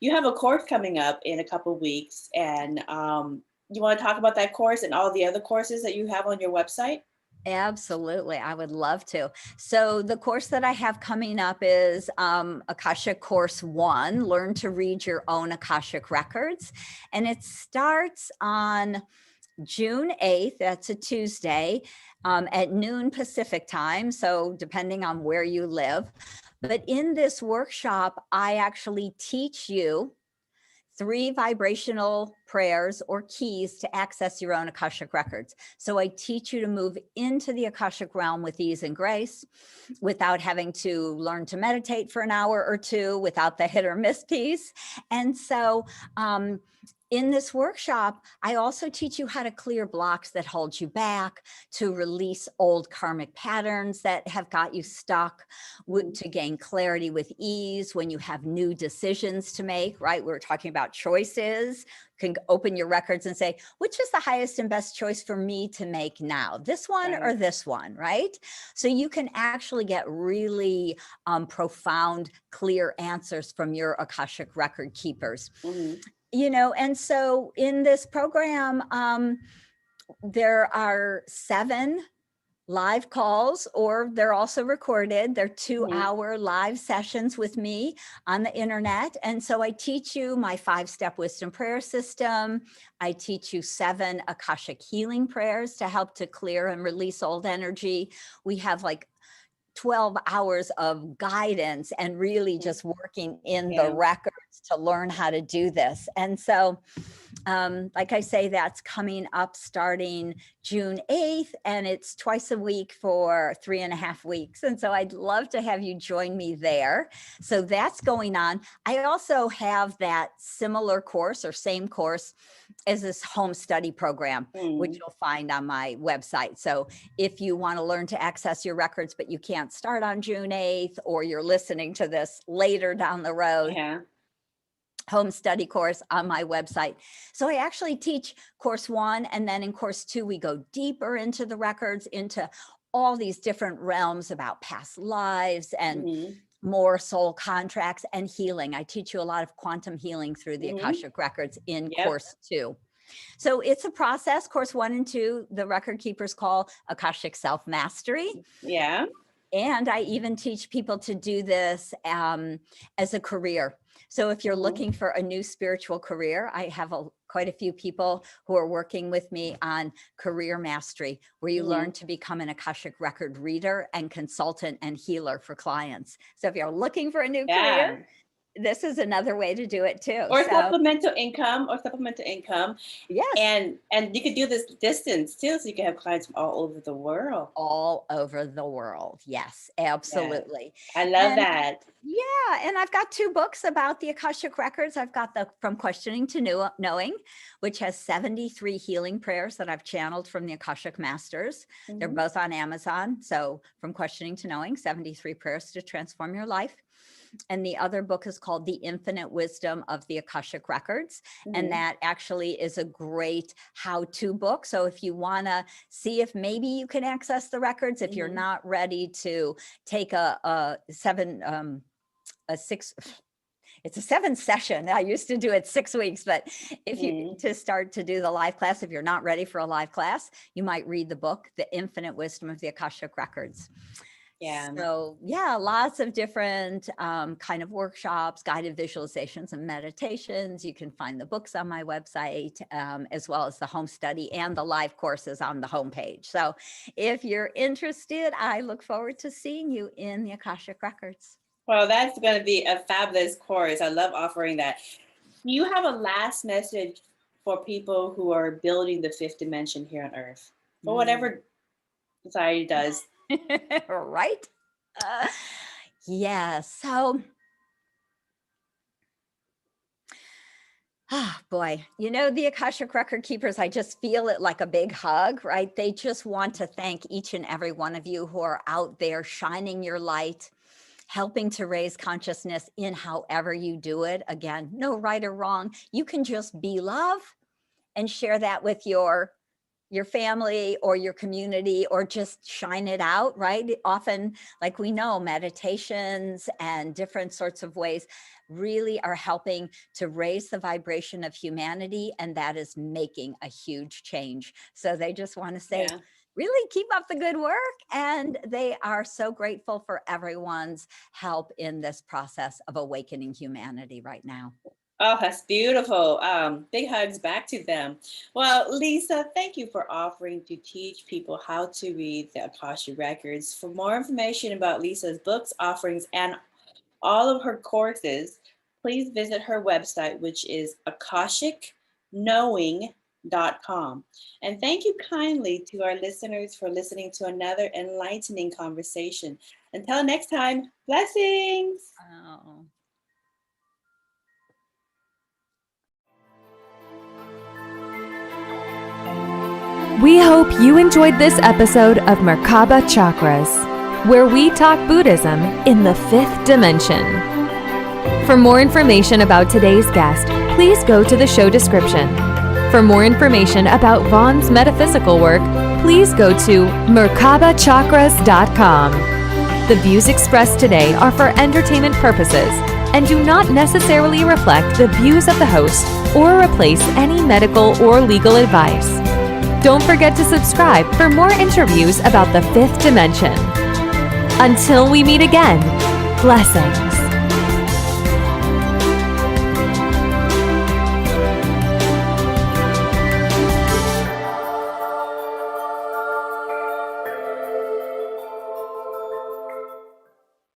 you have a course coming up in a couple of weeks, and you want to talk about that course and all the other courses that you have on your website? Absolutely. I would love to. So the course that I have coming up is Akashic Course 1, Learn to Read Your Own Akashic Records. And it starts on June 8th, that's a Tuesday, at noon Pacific time. So depending on where you live. But in this workshop, I actually teach you 3 vibrational prayers or keys to access your own Akashic records. So I teach you to move into the Akashic realm with ease and grace without having to learn to meditate for an hour or two, without the hit or miss piece. And so in this workshop, I also teach you how to clear blocks that hold you back, to release old karmic patterns that have got you stuck, to gain clarity with ease when you have new decisions to make, right? We're talking about choices. You can open your records and say, which is the highest and best choice for me to make now? This one or this one, right? So you can actually get really profound, clear answers from your Akashic record keepers. Mm-hmm. You know, and so in this program, there are 7 live calls, or they're also recorded. They're 2-hour live sessions with me on the internet. And so I teach you my 5-step wisdom prayer system. I teach you 7 Akashic healing prayers to help to clear and release old energy. We have like 12 hours of guidance and really just working in the records to learn how to do this. And so, like I say, that's coming up starting June 8th, and it's twice a week for 3.5 weeks. And so I'd love to have you join me there. So that's going on. I also have that similar course or same course as this home study program, which you'll find on my website. So if you want to learn to access your records, but you can't start on June 8th, or you're listening to this later down the road, home study course on my website. So I actually teach course 1, and then in course 2, we go deeper into the records, into all these different realms about past lives and more soul contracts and healing. I teach you a lot of quantum healing through the Akashic records in course 2. So it's a process. Course 1 and 2, the record keepers call Akashic Self-Mastery. Yeah. And I even teach people to do this as a career. So if you're looking for a new spiritual career, I have quite a few people who are working with me on career mastery, where you learn to become an Akashic record reader and consultant and healer for clients. So if you're looking for a new career, this is another way to do it too. Or supplemental income. Yes. And you could do this distance too, so you can have clients from all over the world. All over the world. Yes, absolutely. I love that. Yeah. And I've got 2 books about the Akashic records. I've got the From Questioning to Knowing, which has 73 healing prayers that I've channeled from the Akashic Masters. They're both on Amazon. So From Questioning to Knowing, 73 prayers to transform your life. And the other book is called The Infinite Wisdom of the Akashic Records. And that actually is a great how-to book. So if you want to see if maybe you can access the records, if you're not ready to take a 6, it's a 7-session. I used to do it 6 weeks, but if you to start to do the live class, if you're not ready for a live class, you might read the book, The Infinite Wisdom of the Akashic Records. Yeah. So yeah, lots of different kind of workshops, guided visualizations and meditations. You can find the books on my website, as well as the home study and the live courses on the homepage. So if you're interested, I look forward to seeing you in the Akashic Records. Well, that's going to be a fabulous course. I love offering that. Do you have a last message for people who are building the fifth dimension here on Earth, for whatever society does? Right? Yeah. So, boy, the Akashic Record Keepers, I just feel it like a big hug, right? They just want to thank each and every one of you who are out there shining your light, helping to raise consciousness in however you do it. Again, no right or wrong. You can just be love and share that with your family or your community, or just shine it out, right? Often, like we know, meditations and different sorts of ways really are helping to raise the vibration of humanity, and that is making a huge change. So they just want to say, really keep up the good work. And they are so grateful for everyone's help in this process of awakening humanity right now. Oh, that's beautiful. Big hugs back to them. Well, Lisa, thank you for offering to teach people how to read the Akashic Records. For more information about Lisa's books, offerings, and all of her courses, please visit her website, which is AkashicKnowing.com. And thank you kindly to our listeners for listening to another enlightening conversation. Until next time, blessings. Oh. We hope you enjoyed this episode of Merkaba Chakras, where we talk Buddhism in the fifth dimension. For more information about today's guest, please go to the show description. For more information about Vaughn's metaphysical work, please go to merkabachakras.com. The views expressed today are for entertainment purposes and do not necessarily reflect the views of the host or replace any medical or legal advice. Don't forget to subscribe for more interviews about the fifth dimension. Until we meet again, blessings.